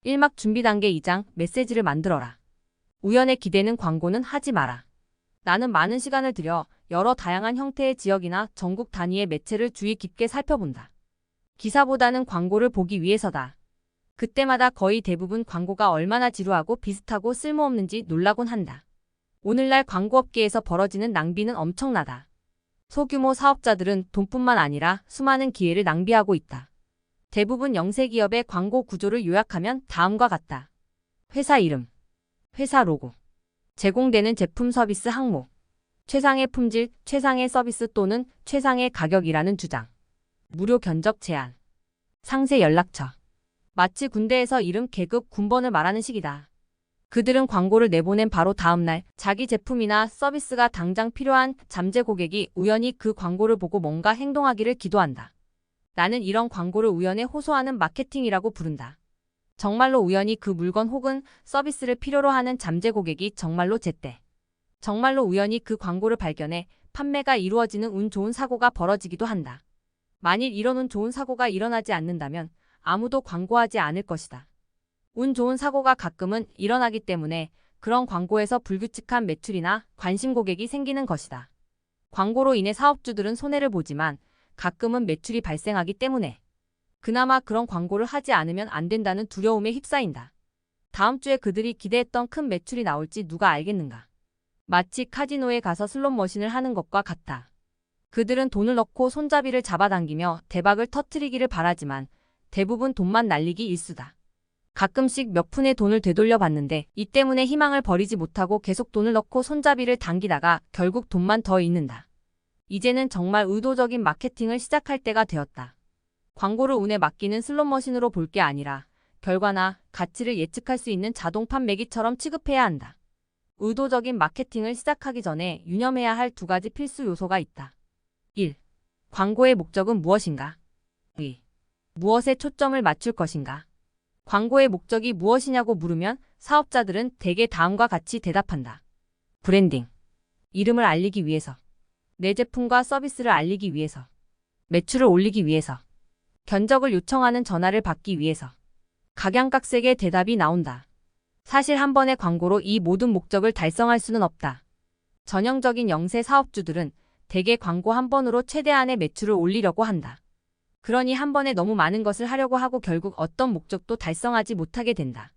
1막 준비 단계 2장 메시지를 만들어라. 우연의 기대는 광고는 하지 마라. 나는 많은 시간을 들여 여러 다양한 형태의 지역이나 전국 단위의 매체를 주의 깊게 살펴본다. 기사보다는 광고를 보기 위해서다. 그때마다 거의 대부분 광고가 얼마나 지루하고 비슷하고 쓸모없는지 놀라곤 한다. 오늘날 광고업계에서 벌어지는 낭비는 엄청나다. 소규모 사업자들은 돈뿐만 아니라 수많은 기회를 낭비하고 있다. 대부분 영세기업의 광고 구조를 요약하면 다음과 같다. 회사 이름, 회사 로고, 제공되는 제품 서비스 항목, 최상의 품질, 최상의 서비스 또는 최상의 가격이라는 주장, 무료 견적 제한, 상세 연락처. 마치 군대에서 이름, 계급, 군번을 말하는 식이다. 그들은 광고를 내보낸 바로 다음날 자기 제품이나 서비스가 당장 필요한 잠재 고객이 우연히 그 광고를 보고 뭔가 행동하기를 기도한다. 나는 이런 광고를 우연에 호소하는 마케팅이라고 부른다. 정말로 우연히 그 물건 혹은 서비스를 필요로 하는 잠재 고객이 정말로 제때, 정말로 우연히 그 광고를 발견해 판매가 이루어지는 운 좋은 사고가 벌어지기도 한다. 만일 이런 운 좋은 사고가 일어나지 않는다면 아무도 광고하지 않을 것이다. 운 좋은 사고가 가끔은 일어나기 때문에 그런 광고에서 불규칙한 매출이나 관심 고객이 생기는 것이다. 광고로 인해 사업주들은 손해를 보지만 가끔은 매출이 발생하기 때문에 그나마 그런 광고를 하지 않으면 안 된다는 두려움에 휩싸인다. 다음 주에 그들이 기대했던 큰 매출이 나올지 누가 알겠는가. 마치 카지노에 가서 슬롯 머신을 하는 것과 같다. 그들은 돈을 넣고 손잡이를 잡아당기며 대박을 터뜨리기를 바라지만 대부분 돈만 날리기 일수다. 가끔씩 몇 푼의 돈을 되돌려 받는데 이 때문에 희망을 버리지 못하고 계속 돈을 넣고 손잡이를 당기다가 결국 돈만 더 잃는다. 이제는 정말 의도적인 마케팅을 시작할 때가 되었다. 광고를 운에 맡기는 슬롯머신으로 볼 게 아니라 결과나 가치를 예측할 수 있는 자동 판매기처럼 취급해야 한다. 의도적인 마케팅을 시작하기 전에 유념해야 할 두 가지 필수 요소가 있다. 1. 광고의 목적은 무엇인가? 2. 무엇에 초점을 맞출 것인가? 광고의 목적이 무엇이냐고 물으면 사업자들은 대개 다음과 같이 대답한다. 브랜딩. 이름을 알리기 위해서. 내 제품과 서비스를 알리기 위해서. 매출을 올리기 위해서. 견적을 요청하는 전화를 받기 위해서. 각양각색의 대답이 나온다. 사실 한 번의 광고로 이 모든 목적을 달성할 수는 없다. 전형적인 영세 사업주들은 대개 광고 한 번으로 최대한의 매출을 올리려고 한다. 그러니 한 번에 너무 많은 것을 하려고 하고 결국 어떤 목적도 달성하지 못하게 된다.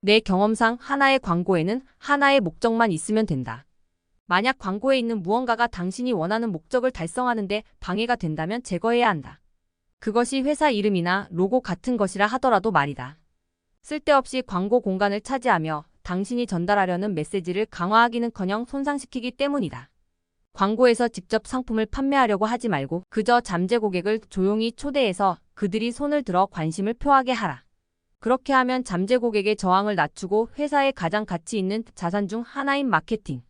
내 경험상 하나의 광고에는 하나의 목적만 있으면 된다. 만약 광고에 있는 무언가가 당신이 원하는 목적을 달성하는데 방해가 된다면 제거해야 한다. 그것이 회사 이름이나 로고 같은 것이라 하더라도 말이다. 쓸데없이 광고 공간을 차지하며 당신이 전달하려는 메시지를 강화하기는커녕 손상시키기 때문이다. 광고에서 직접 상품을 판매하려고 하지 말고 그저 잠재 고객을 조용히 초대해서 그들이 손을 들어 관심을 표하게 하라. 그렇게 하면 잠재 고객의 저항을 낮추고 회사의 가장 가치 있는 자산 중 하나인 마케팅,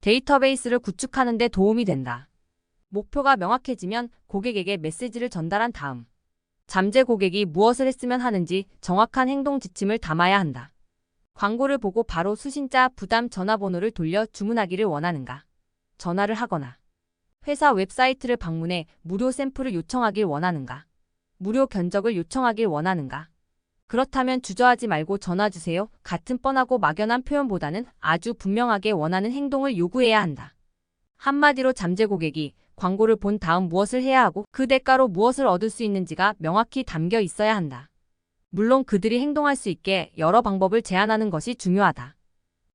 데이터베이스를 구축하는 데 도움이 된다. 목표가 명확해지면 고객에게 메시지를 전달한 다음 잠재 고객이 무엇을 했으면 하는지 정확한 행동 지침을 담아야 한다. 광고를 보고 바로 수신자 부담 전화번호를 돌려 주문하기를 원하는가? 전화를 하거나 회사 웹사이트를 방문해 무료 샘플을 요청하길 원하는가? 무료 견적을 요청하길 원하는가? 그렇다면 주저하지 말고 전화 주세요. 같은 뻔하고 막연한 표현보다는 아주 분명하게 원하는 행동을 요구해야 한다. 한마디로 잠재 고객이 광고를 본 다음 무엇을 해야 하고 그 대가로 무엇을 얻을 수 있는지가 명확히 담겨 있어야 한다. 물론 그들이 행동할 수 있게 여러 방법을 제안하는 것이 중요하다.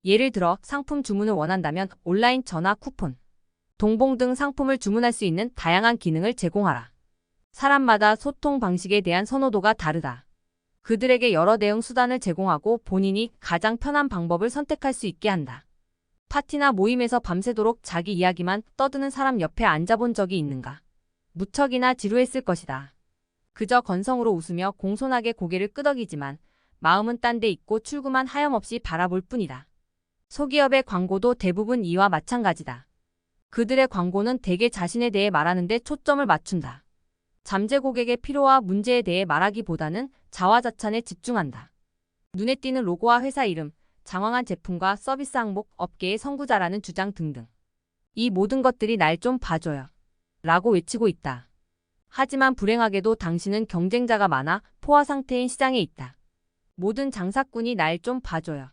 예를 들어 상품 주문을 원한다면 온라인 전화 쿠폰, 동봉 등 상품을 주문할 수 있는 다양한 기능을 제공하라. 사람마다 소통 방식에 대한 선호도가 다르다. 그들에게 여러 대응 수단을 제공하고 본인이 가장 편한 방법을 선택할 수 있게 한다. 파티나 모임에서 밤새도록 자기 이야기만 떠드는 사람 옆에 앉아본 적이 있는가? 무척이나 지루했을 것이다. 그저 건성으로 웃으며 공손하게 고개를 끄덕이지만 마음은 딴 데 있고 출구만 하염없이 바라볼 뿐이다. 소기업의 광고도 대부분 이와 마찬가지다. 그들의 광고는 대개 자신에 대해 말하는 데 초점을 맞춘다. 잠재 고객의 필요와 문제에 대해 말하기보다는 자화자찬에 집중한다. 눈에 띄는 로고와 회사 이름, 장황한 제품과 서비스 항목, 업계의 선구자라는 주장 등등. 이 모든 것들이 날 좀 봐줘요. 라고 외치고 있다. 하지만 불행하게도 당신은 경쟁자가 많아 포화 상태인 시장에 있다. 모든 장사꾼이 날 좀 봐줘요.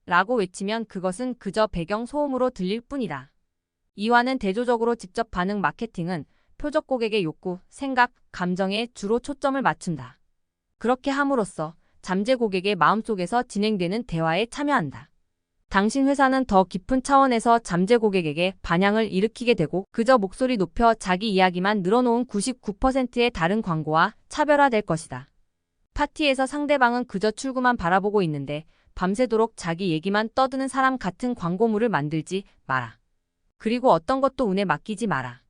라고 외치면 그것은 그저 배경 소음으로 들릴 뿐이다. 이와는 대조적으로 직접 반응 마케팅은 표적 고객의 욕구, 생각, 감정에 주로 초점을 맞춘다. 그렇게 함으로써 잠재 고객의 마음속에서 진행되는 대화에 참여한다. 당신 회사는 더 깊은 차원에서 잠재 고객에게 반향을 일으키게 되고 그저 목소리 높여 자기 이야기만 늘어놓은 99%의 다른 광고와 차별화될 것이다. 파티에서 상대방은 그저 출구만 바라보고 있는데 밤새도록 자기 얘기만 떠드는 사람 같은 광고물을 만들지 마라. 그리고 어떤 것도 운에 맡기지 마라.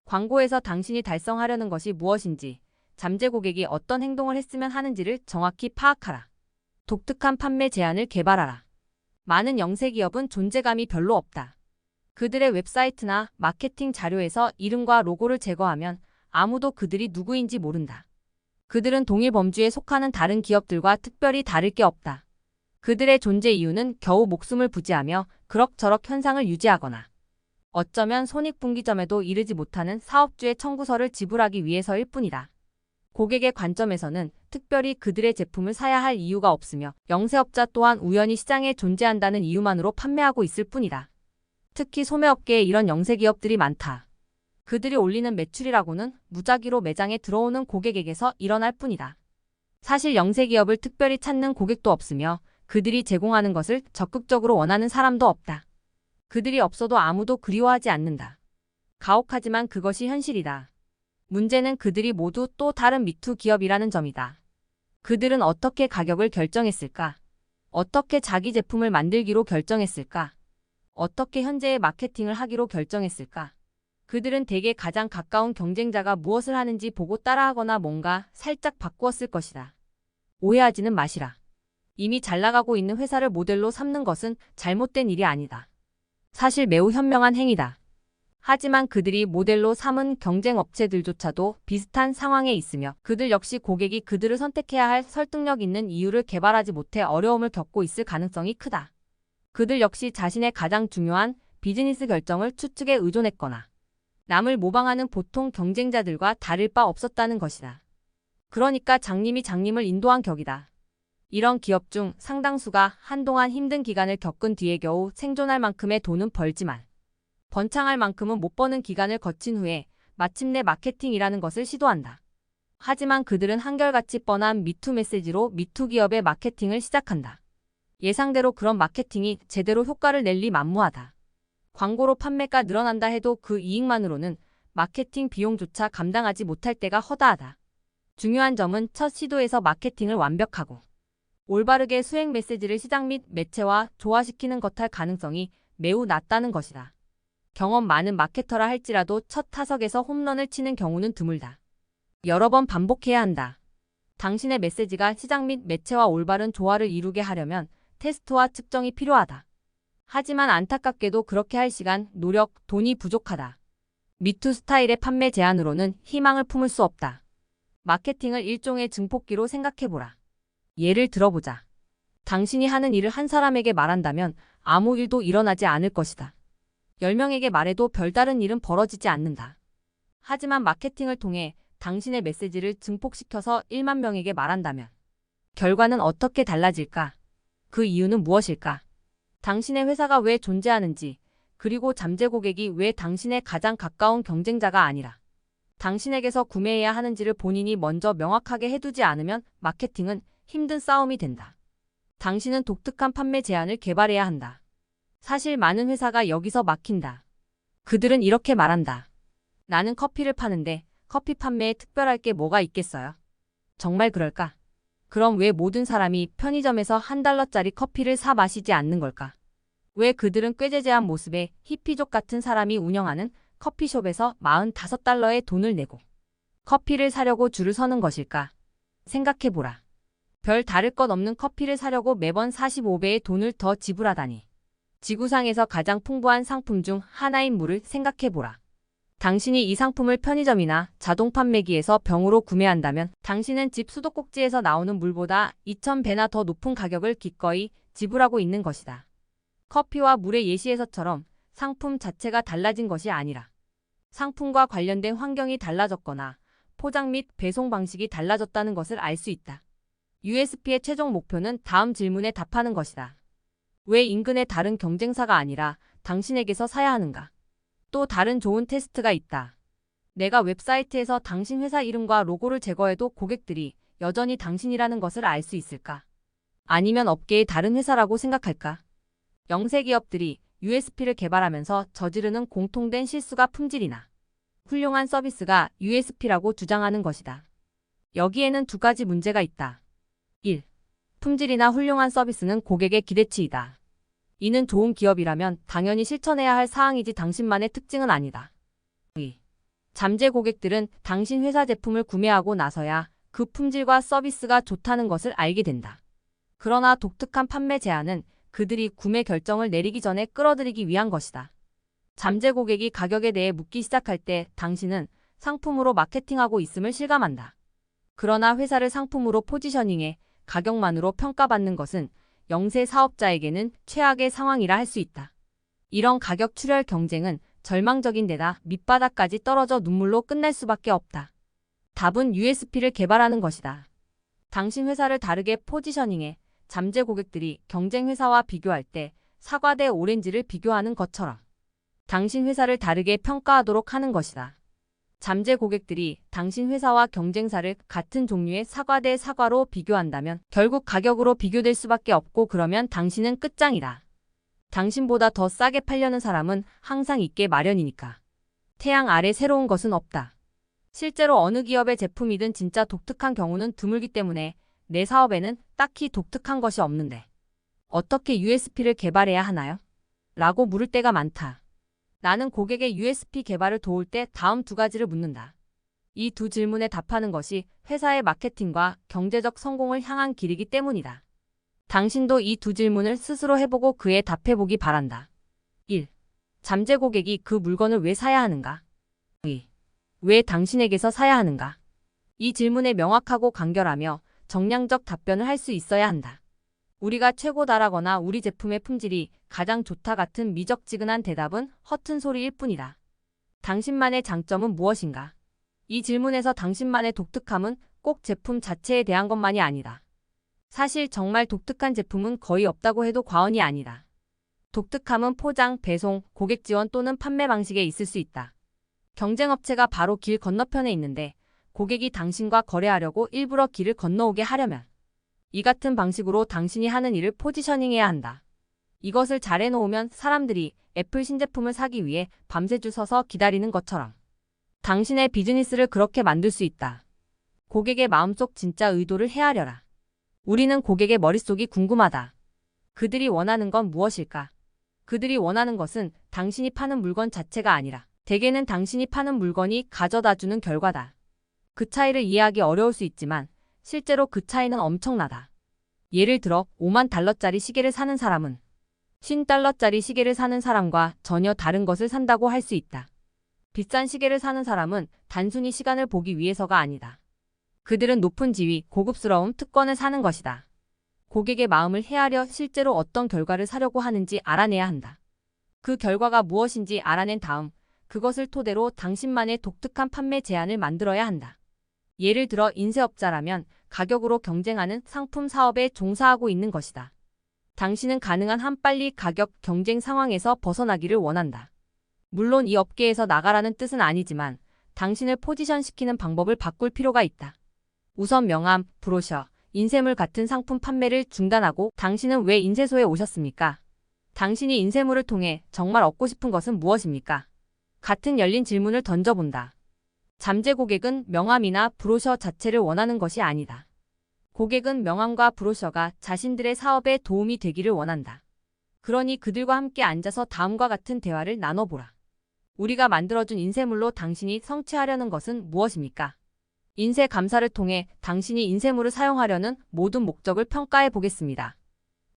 광고에서 당신이 달성하려는 것이 무엇인지, 잠재 고객이 어떤 행동을 했으면 하는지를 정확히 파악하라. 독특한 판매 제안을 개발하라. 많은 영세 기업은 존재감이 별로 없다. 그들의 웹사이트나 마케팅 자료에서 이름과 로고를 제거하면 아무도 그들이 누구인지 모른다. 그들은 동일 범주에 속하는 다른 기업들과 특별히 다를 게 없다. 그들의 존재 이유는 겨우 목숨을 부지하며 그럭저럭 현상을 유지하거나 어쩌면 손익분기점에도 이르지 못하는 사업주의 청구서를 지불하기 위해서일 뿐이다. 고객의 관점에서는 특별히 그들의 제품을 사야 할 이유가 없으며 영세업자 또한 우연히 시장에 존재한다는 이유만으로 판매하고 있을 뿐이다. 특히 소매업계에 이런 영세기업들이 많다. 그들이 올리는 매출이라고는 무작위로 매장에 들어오는 고객에게서 일어날 뿐이다. 사실 영세기업을 특별히 찾는 고객도 없으며 그들이 제공하는 것을 적극적으로 원하는 사람도 없다. 그들이 없어도 아무도 그리워하지 않는다. 가혹하지만 그것이 현실이다. 문제는 그들이 모두 또 다른 미투 기업이라는 점이다. 그들은 어떻게 가격을 결정했을까? 어떻게 자기 제품을 만들기로 결정했을까? 어떻게 현재의 마케팅을 하기로 결정했을까? 그들은 대개 가장 가까운 경쟁자가 무엇을 하는지 보고 따라하거나 뭔가 살짝 바꾸었을 것이다. 오해하지는 마시라. 이미 잘 나가고 있는 회사를 모델로 삼는 것은 잘못된 일이 아니다. 사실 매우 현명한 행위다. 하지만 그들이 모델로 삼은 경쟁 업체들조차도 비슷한 상황에 있으며 그들 역시 고객이 그들을 선택해야 할 설득력 있는 이유를 개발하지 못해 어려움을 겪고 있을 가능성이 크다. 그들 역시 자신의 가장 중요한 비즈니스 결정을 추측에 의존했거나 남을 모방하는 보통 경쟁자들과 다를 바 없었다는 것이다. 그러니까 장님이 장님을 인도한 격이다. 이런 기업 중 상당수가 한동안 힘든 기간을 겪은 뒤에 겨우 생존할 만큼의 돈은 벌지만 번창할 만큼은 못 버는 기간을 거친 후에 마침내 마케팅이라는 것을 시도한다. 하지만 그들은 한결같이 뻔한 미투 메시지로 미투 기업의 마케팅을 시작한다. 예상대로 그런 마케팅이 제대로 효과를 낼 리 만무하다. 광고로 판매가 늘어난다 해도 그 이익만으로는 마케팅 비용조차 감당하지 못할 때가 허다하다. 중요한 점은 첫 시도에서 마케팅을 완벽하고 올바르게 수행 메시지를 시장 및 매체와 조화시키는 것할 가능성이 매우 낮다는 것이다. 경험 많은 마케터라 할지라도 첫 타석에서 홈런을 치는 경우는 드물다. 여러 번 반복해야 한다. 당신의 메시지가 시장 및 매체와 올바른 조화를 이루게 하려면 테스트와 측정이 필요하다. 하지만 안타깝게도 그렇게 할 시간, 노력, 돈이 부족하다. 미투 스타일의 판매 제안으로는 희망을 품을 수 없다. 마케팅을 일종의 증폭기로 생각해보라. 예를 들어보자. 당신이 하는 일을 한 사람에게 말한다면 아무 일도 일어나지 않을 것이다. 10명에게 말해도 별다른 일은 벌어지지 않는다. 하지만 마케팅을 통해 당신의 메시지를 증폭시켜서 1만 명에게 말한다면 결과는 어떻게 달라질까? 그 이유는 무엇일까? 당신의 회사가 왜 존재하는지, 그리고 잠재 고객이 왜 당신의 가장 가까운 경쟁자가 아니라 당신에게서 구매해야 하는지를 본인이 먼저 명확하게 해두지 않으면 마케팅은 힘든 싸움이 된다. 당신은 독특한 판매 제안을 개발해야 한다. 사실 많은 회사가 여기서 막힌다. 그들은 이렇게 말한다. 나는 커피를 파는데 커피 판매에 특별할 게 뭐가 있겠어요? 정말 그럴까? 그럼 왜 모든 사람이 편의점에서 $1짜리 커피를 사 마시지 않는 걸까? 왜 그들은 꾀재재한 모습의 히피족 같은 사람이 운영하는 커피숍에서 $45의 돈을 내고 커피를 사려고 줄을 서는 것일까? 생각해보라. 별 다를 것 없는 커피를 사려고 매번 45배의 돈을 더 지불하다니. 지구상에서 가장 풍부한 상품 중 하나인 물을 생각해보라. 당신이 이 상품을 편의점이나 자동 판매기에서 병으로 구매한다면 당신은 집 수도꼭지에서 나오는 물보다 2000배나 더 높은 가격을 기꺼이 지불하고 있는 것이다. 커피와 물의 예시에서처럼 상품 자체가 달라진 것이 아니라 상품과 관련된 환경이 달라졌거나 포장 및 배송 방식이 달라졌다는 것을 알 수 있다. USP의 최종 목표는 다음 질문에 답하는 것이다. 왜 인근의 다른 경쟁사가 아니라 당신에게서 사야 하는가? 또 다른 좋은 테스트가 있다. 내가 웹사이트에서 당신 회사 이름과 로고를 제거해도 고객들이 여전히 당신이라는 것을 알 수 있을까? 아니면 업계의 다른 회사라고 생각할까? 영세 기업들이 USP를 개발하면서 저지르는 공통된 실수가 품질이나 훌륭한 서비스가 USP라고 주장하는 것이다. 여기에는 두 가지 문제가 있다. 1. 품질이나 훌륭한 서비스는 고객의 기대치이다. 이는 좋은 기업이라면 당연히 실천해야 할 사항이지 당신만의 특징은 아니다. 2. 잠재 고객들은 당신 회사 제품을 구매하고 나서야 그 품질과 서비스가 좋다는 것을 알게 된다. 그러나 독특한 판매 제안은 그들이 구매 결정을 내리기 전에 끌어들이기 위한 것이다. 잠재 고객이 가격에 대해 묻기 시작할 때 당신은 상품으로 마케팅하고 있음을 실감한다. 그러나 회사를 상품으로 포지셔닝해 가격만으로 평가받는 것은 영세 사업자에게는 최악의 상황이라 할 수 있다. 이런 가격 출혈 경쟁은 절망적인 데다 밑바닥까지 떨어져 눈물로 끝날 수밖에 없다. 답은 USP를 개발하는 것이다. 당신 회사를 다르게 포지셔닝해 잠재 고객들이 경쟁 회사와 비교할 때 사과 대 오렌지를 비교하는 것처럼 당신 회사를 다르게 평가하도록 하는 것이다. 잠재 고객들이 당신 회사와 경쟁사를 같은 종류의 사과 대 사과로 비교한다면 결국 가격으로 비교될 수밖에 없고 그러면 당신은 끝장이다. 당신보다 더 싸게 팔려는 사람은 항상 있게 마련이니까. 태양 아래 새로운 것은 없다. 실제로 어느 기업의 제품이든 진짜 독특한 경우는 드물기 때문에 내 사업에는 딱히 독특한 것이 없는데 어떻게 USP를 개발해야 하나요? 라고 물을 때가 많다. 나는 고객의 USP 개발을 도울 때 다음 두 가지를 묻는다. 이 두 질문에 답하는 것이 회사의 마케팅과 경제적 성공을 향한 길이기 때문이다. 당신도 이 두 질문을 스스로 해보고 그에 답해보기 바란다. 1. 잠재 고객이 그 물건을 왜 사야 하는가? 2. 왜 당신에게서 사야 하는가? 이 질문에 명확하고 간결하며 정량적 답변을 할 수 있어야 한다. 우리가 최고다라거나 우리 제품의 품질이 가장 좋다 같은 미적지근한 대답은 허튼 소리일 뿐이다. 당신만의 장점은 무엇인가? 이 질문에서 당신만의 독특함은 꼭 제품 자체에 대한 것만이 아니다. 사실 정말 독특한 제품은 거의 없다고 해도 과언이 아니다. 독특함은 포장, 배송, 고객 지원 또는 판매 방식에 있을 수 있다. 경쟁업체가 바로 길 건너편에 있는데 고객이 당신과 거래하려고 일부러 길을 건너오게 하려면 이 같은 방식으로 당신이 하는 일을 포지셔닝해야 한다. 이것을 잘 해놓으면 사람들이 애플 신제품을 사기 위해 밤새 줄 서서 기다리는 것처럼 당신의 비즈니스를 그렇게 만들 수 있다. 고객의 마음속 진짜 의도를 헤아려라. 우리는 고객의 머릿속이 궁금하다. 그들이 원하는 건 무엇일까? 그들이 원하는 것은 당신이 파는 물건 자체가 아니라 대개는 당신이 파는 물건이 가져다주는 결과다. 그 차이를 이해하기 어려울 수 있지만 실제로 그 차이는 엄청나다. 예를 들어 5만 달러짜리 시계를 사는 사람은 50달러짜리 시계를 사는 사람과 전혀 다른 것을 산다고 할 수 있다. 비싼 시계를 사는 사람은 단순히 시간을 보기 위해서가 아니다. 그들은 높은 지위, 고급스러움, 특권을 사는 것이다. 고객의 마음을 헤아려 실제로 어떤 결과를 사려고 하는지 알아내야 한다. 그 결과가 무엇인지 알아낸 다음 그것을 토대로 당신만의 독특한 판매 제안을 만들어야 한다. 예를 들어 인쇄업자라면 가격으로 경쟁하는 상품 사업에 종사하고 있는 것이다. 당신은 가능한 한 빨리 가격 경쟁 상황에서 벗어나기를 원한다. 물론 이 업계에서 나가라는 뜻은 아니지만 당신을 포지션시키는 방법을 바꿀 필요가 있다. 우선 명함, 브로셔, 인쇄물 같은 상품 판매를 중단하고 당신은 왜 인쇄소에 오셨습니까? 당신이 인쇄물을 통해 정말 얻고 싶은 것은 무엇입니까? 같은 열린 질문을 던져본다. 잠재 고객은 명함이나 브로셔 자체를 원하는 것이 아니다. 고객은 명함과 브로셔가 자신들의 사업에 도움이 되기를 원한다. 그러니 그들과 함께 앉아서 다음과 같은 대화를 나눠보라. 우리가 만들어준 인쇄물로 당신이 성취하려는 것은 무엇입니까? 인쇄 감사를 통해 당신이 인쇄물을 사용하려는 모든 목적을 평가해 보겠습니다.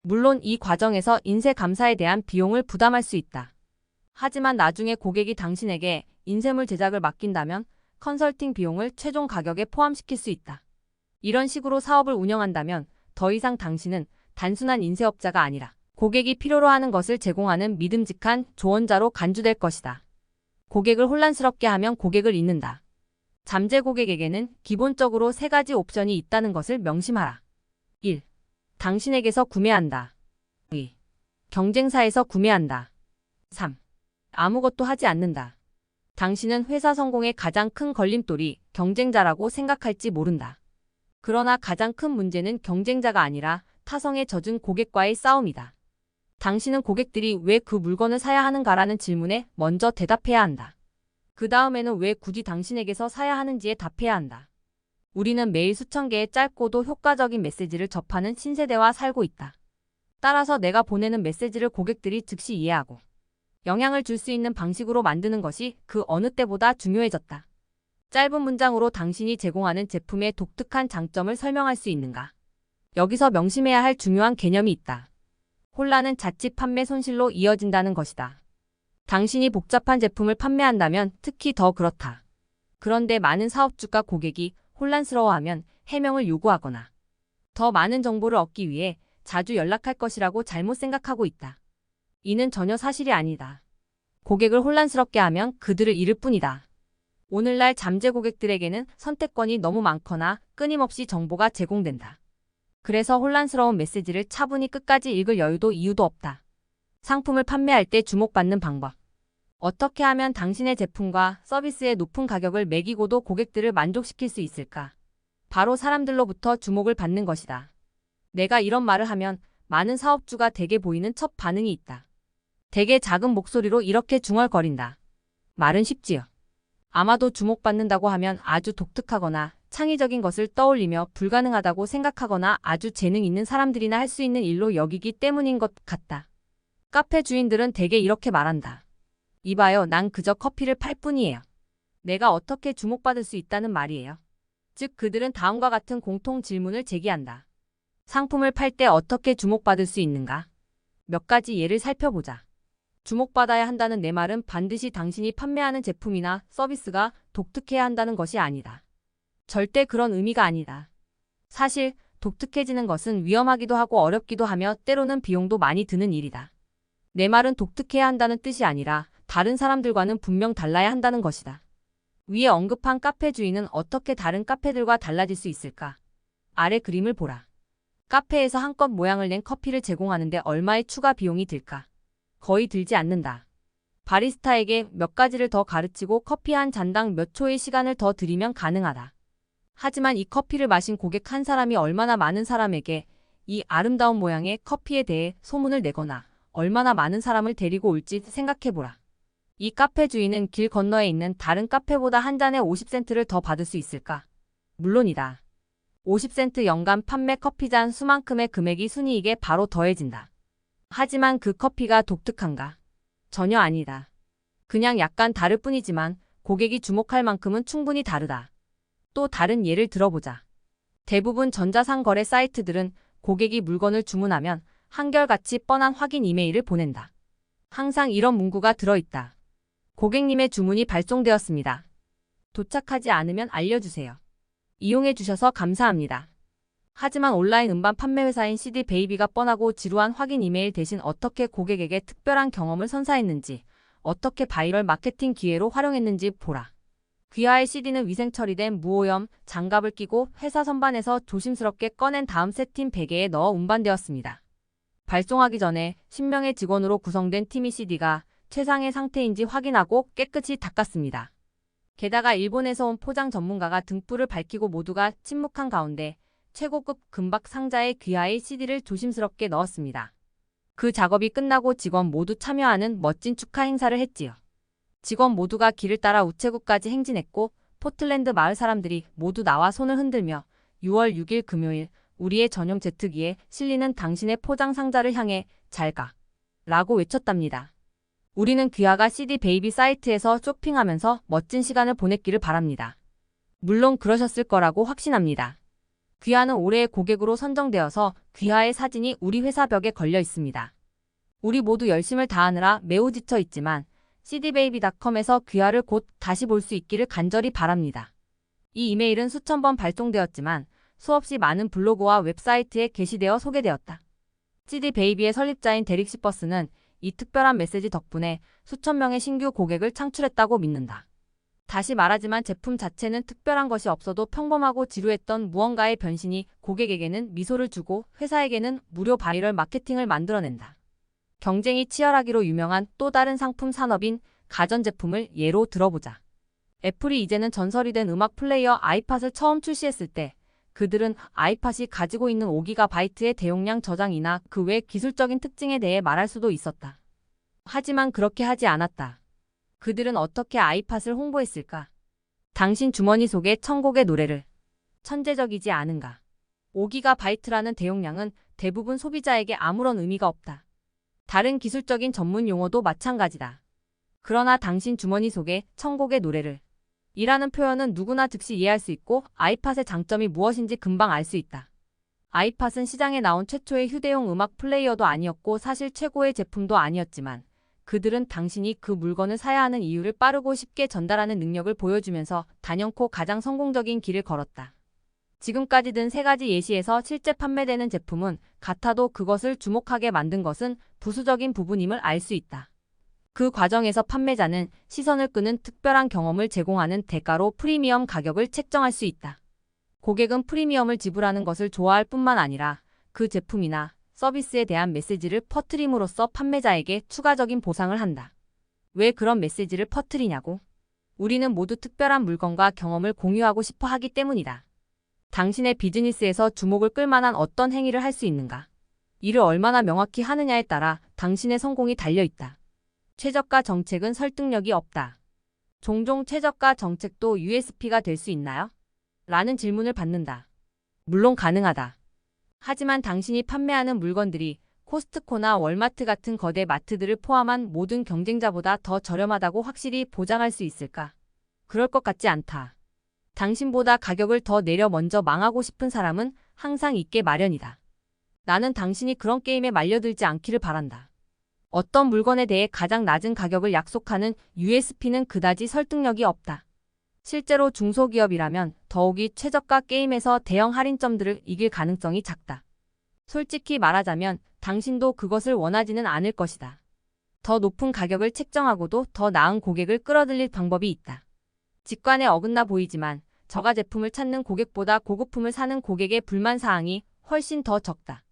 물론 이 과정에서 인쇄 감사에 대한 비용을 부담할 수 있다. 하지만 나중에 고객이 당신에게 인쇄물 제작을 맡긴다면 컨설팅 비용을 최종 가격에 포함시킬 수 있다. 이런 식으로 사업을 운영한다면 더 이상 당신은 단순한 인쇄업자가 아니라 고객이 필요로 하는 것을 제공하는 믿음직한 조언자로 간주될 것이다. 고객을 혼란스럽게 하면 고객을 잃는다. 잠재 고객에게는 기본적으로 세 가지 옵션이 있다는 것을 명심하라. 당신에게서 구매한다. 2. 경쟁사에서 구매한다. 3. 아무것도 하지 않는다. 당신은 회사 성공의 가장 큰 걸림돌이 경쟁자라고 생각할지 모른다. 그러나 가장 큰 문제는 경쟁자가 아니라 타성에 젖은 고객과의 싸움이다. 당신은 고객들이 왜 그 물건을 사야 하는가라는 질문에 먼저 대답해야 한다. 그 다음에는 왜 굳이 당신에게서 사야 하는지에 답해야 한다. 우리는 매일 수천 개의 짧고도 효과적인 메시지를 접하는 신세대와 살고 있다. 따라서 내가 보내는 메시지를 고객들이 즉시 이해하고 영향을 줄 수 있는 방식으로 만드는 것이 그 어느 때보다 중요해졌다. 짧은 문장으로 당신이 제공하는 제품의 독특한 장점을 설명할 수 있는가? 여기서 명심해야 할 중요한 개념이 있다. 혼란은 자칫 판매 손실로 이어진다는 것이다. 당신이 복잡한 제품을 판매한다면 특히 더 그렇다. 그런데 많은 사업주가 고객이 혼란스러워하면 해명을 요구하거나 더 많은 정보를 얻기 위해 자주 연락할 것이라고 잘못 생각하고 있다. 이는 전혀 사실이 아니다. 고객을 혼란스럽게 하면 그들을 잃을 뿐이다. 오늘날 잠재 고객들에게는 선택권이 너무 많거나 끊임없이 정보가 제공된다. 그래서 혼란스러운 메시지를 차분히 끝까지 읽을 여유도 이유도 없다. 상품을 판매할 때 주목받는 방법. 어떻게 하면 당신의 제품과 서비스의 높은 가격을 매기고도 고객들을 만족시킬 수 있을까? 바로 사람들로부터 주목을 받는 것이다. 내가 이런 말을 하면 많은 사업주가 대개 보이는 첫 반응이 있다. 대개 작은 목소리로 이렇게 중얼거린다. 말은 쉽지요. 아마도 주목받는다고 하면 아주 독특하거나 창의적인 것을 떠올리며 불가능하다고 생각하거나 아주 재능 있는 사람들이나 할 수 있는 일로 여기기 때문인 것 같다. 카페 주인들은 대개 이렇게 말한다. 이봐요, 난 그저 커피를 팔 뿐이에요. 내가 어떻게 주목받을 수 있다는 말이에요. 즉 그들은 다음과 같은 공통 질문을 제기한다. 상품을 팔 때 어떻게 주목받을 수 있는가? 몇 가지 예를 살펴보자. 주목받아야 한다는 내 말은 반드시 당신이 판매하는 제품이나 서비스가 독특해야 한다는 것이 아니다. 절대 그런 의미가 아니다. 사실 독특해지는 것은 위험하기도 하고 어렵기도 하며 때로는 비용도 많이 드는 일이다. 내 말은 독특해야 한다는 뜻이 아니라 다른 사람들과는 분명 달라야 한다는 것이다. 위에 언급한 카페 주인은 어떻게 다른 카페들과 달라질 수 있을까? 아래 그림을 보라. 카페에서 한껏 모양을 낸 커피를 제공하는데 얼마의 추가 비용이 들까? 거의 들지 않는다. 바리스타에게 몇 가지를 더 가르치고 커피 한 잔당 몇 초의 시간을 더 들이면 가능하다. 하지만 이 커피를 마신 고객 한 사람이 얼마나 많은 사람에게 이 아름다운 모양의 커피에 대해 소문을 내거나 얼마나 많은 사람을 데리고 올지 생각해보라. 이 카페 주인은 길 건너에 있는 다른 카페보다 한 잔에 50센트를 더 받을 수 있을까? 물론이다. 50센트 연간 판매 커피잔 수만큼의 금액이 순이익에 바로 더해진다. 하지만 그 커피가 독특한가? 전혀 아니다. 그냥 약간 다를 뿐이지만 고객이 주목할 만큼은 충분히 다르다. 또 다른 예를 들어보자. 대부분 전자상거래 사이트들은 고객이 물건을 주문하면 한결같이 뻔한 확인 이메일을 보낸다. 항상 이런 문구가 들어있다. 고객님의 주문이 발송되었습니다. 도착하지 않으면 알려주세요. 이용해 주셔서 감사합니다. 하지만 온라인 음반 판매 회사인 CD 베이비가 뻔하고 지루한 확인 이메일 대신 어떻게 고객에게 특별한 경험을 선사했는지, 어떻게 바이럴 마케팅 기회로 활용했는지 보라. 귀하의 CD는 위생 처리된 무오염 장갑을 끼고 회사 선반에서 조심스럽게 꺼낸 다음 세팅 베개에 넣어 운반되었습니다. 발송하기 전에 10명의 직원으로 구성된 팀이 CD가 최상의 상태인지 확인하고 깨끗이 닦았습니다. 게다가 일본에서 온 포장 전문가가 등불을 밝히고 모두가 침묵한 가운데 최고급 금박 상자에 귀하의 CD를 조심스럽게 넣었습니다. 그 작업이 끝나고 직원 모두 참여하는 멋진 축하 행사를 했지요. 직원 모두가 길을 따라 우체국까지 행진했고 포틀랜드 마을 사람들이 모두 나와 손을 흔들며 6월 6일 금요일 우리의 전용 제트기에 실리는 당신의 포장 상자를 향해 잘 가 라고 외쳤답니다. 우리는 귀하가 CD 베이비 사이트에서 쇼핑하면서 멋진 시간을 보냈기를 바랍니다. 물론 그러셨을 거라고 확신합니다. 귀하는 올해의 고객으로 선정되어서 귀하의 사진이 우리 회사 벽에 걸려 있습니다. 우리 모두 열심을 다하느라 매우 지쳐 있지만 cdbaby.com에서 귀하를 곧 다시 볼 수 있기를 간절히 바랍니다. 이 이메일은 수천 번 발송되었지만 수없이 많은 블로그와 웹사이트에 게시되어 소개되었다. cdbaby의 설립자인 데릭 시퍼스는 이 특별한 메시지 덕분에 수천 명의 신규 고객을 창출했다고 믿는다. 다시 말하지만 제품 자체는 특별한 것이 없어도 평범하고 지루했던 무언가의 변신이 고객에게는 미소를 주고 회사에게는 무료 바이럴 마케팅을 만들어낸다. 경쟁이 치열하기로 유명한 또 다른 상품 산업인 가전제품을 예로 들어보자. 애플이 이제는 전설이 된 음악 플레이어 아이팟을 처음 출시했을 때 그들은 아이팟이 가지고 있는 5GB의 대용량 저장이나 그 외 기술적인 특징에 대해 말할 수도 있었다. 하지만 그렇게 하지 않았다. 그들은 어떻게 아이팟을 홍보했을까? 당신 주머니 속에 천곡의 노래를. 천재적이지 않은가? 5GB라는 대용량은 대부분 소비자에게 아무런 의미가 없다. 다른 기술적인 전문 용어도 마찬가지다. 그러나 당신 주머니 속에 천곡의 노래를 이라는 표현은 누구나 즉시 이해할 수 있고 아이팟의 장점이 무엇인지 금방 알 수 있다. 아이팟은 시장에 나온 최초의 휴대용 음악 플레이어도 아니었고 사실 최고의 제품도 아니었지만 그들은 당신이 그 물건을 사야 하는 이유를 빠르고 쉽게 전달하는 능력을 보여주면서 단연코 가장 성공적인 길을 걸었다. 지금까지 든 세 가지 예시에서 실제 판매되는 제품은 같아도 그것을 주목하게 만든 것은 부수적인 부분임을 알 수 있다. 그 과정에서 판매자는 시선을 끄는 특별한 경험을 제공하는 대가로 프리미엄 가격을 책정할 수 있다. 고객은 프리미엄을 지불하는 것을 좋아할 뿐만 아니라 그 제품이나 서비스에 대한 메시지를 퍼뜨림으로써 판매자에게 추가적인 보상을 한다. 왜 그런 메시지를 퍼뜨리냐고? 우리는 모두 특별한 물건과 경험을 공유하고 싶어 하기 때문이다. 당신의 비즈니스에서 주목을 끌만한 어떤 행위를 할 수 있는가? 이를 얼마나 명확히 하느냐에 따라 당신의 성공이 달려있다. 최저가 정책은 설득력이 없다. 종종 최저가 정책도 USP가 될 수 있나요? 라는 질문을 받는다. 물론 가능하다. 하지만 당신이 판매하는 물건들이 코스트코나 월마트 같은 거대 마트들을 포함한 모든 경쟁자보다 더 저렴하다고 확실히 보장할 수 있을까? 그럴 것 같지 않다. 당신보다 가격을 더 내려 먼저 망하고 싶은 사람은 항상 있게 마련이다. 나는 당신이 그런 게임에 말려들지 않기를 바란다. 어떤 물건에 대해 가장 낮은 가격을 약속하는 USP는 그다지 설득력이 없다. 실제로 중소기업이라면 더욱이 최저가 게임에서 대형 할인점들을 이길 가능성이 작다. 솔직히 말하자면 당신도 그것을 원하지는 않을 것이다. 더 높은 가격을 책정하고도 더 나은 고객을 끌어들일 방법이 있다. 직관에 어긋나 보이지만 저가 제품을 찾는 고객보다 고급품을 사는 고객의 불만사항이 훨씬 더 적다.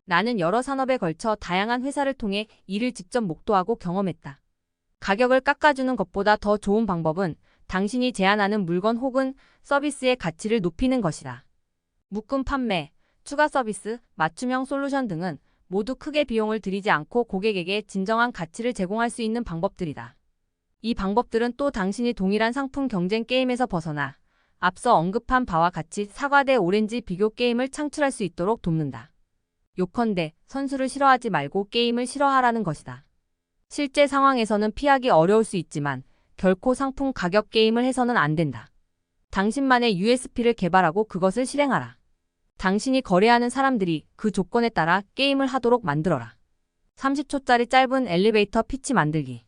나는 여러 산업에 걸쳐 다양한 회사를 통해 이를 직접 목도하고 경험했다. 가격을 깎아주는 것보다 더 좋은 방법은 당신이 제안하는 물건 혹은 서비스의 가치를 높이는 것이다. 묶음 판매, 추가 서비스, 맞춤형 솔루션 등은 모두 크게 비용을 들이지 않고 고객에게 진정한 가치를 제공할 수 있는 방법들이다. 이 방법들은 또 당신이 동일한 상품 경쟁 게임에서 벗어나 앞서 언급한 바와 같이 사과 대 오렌지 비교 게임을 창출할 수 있도록 돕는다. 요컨대 선수를 싫어하지 말고 게임을 싫어하라는 것이다. 실제 상황에서는 피하기 어려울 수 있지만 결코 상품 가격 게임을 해서는 안 된다. 당신만의 USP를 개발하고 그것을 실행하라. 당신이 거래하는 사람들이 그 조건에 따라 게임을 하도록 만들어라. 30초짜리 짧은 엘리베이터 피치 만들기.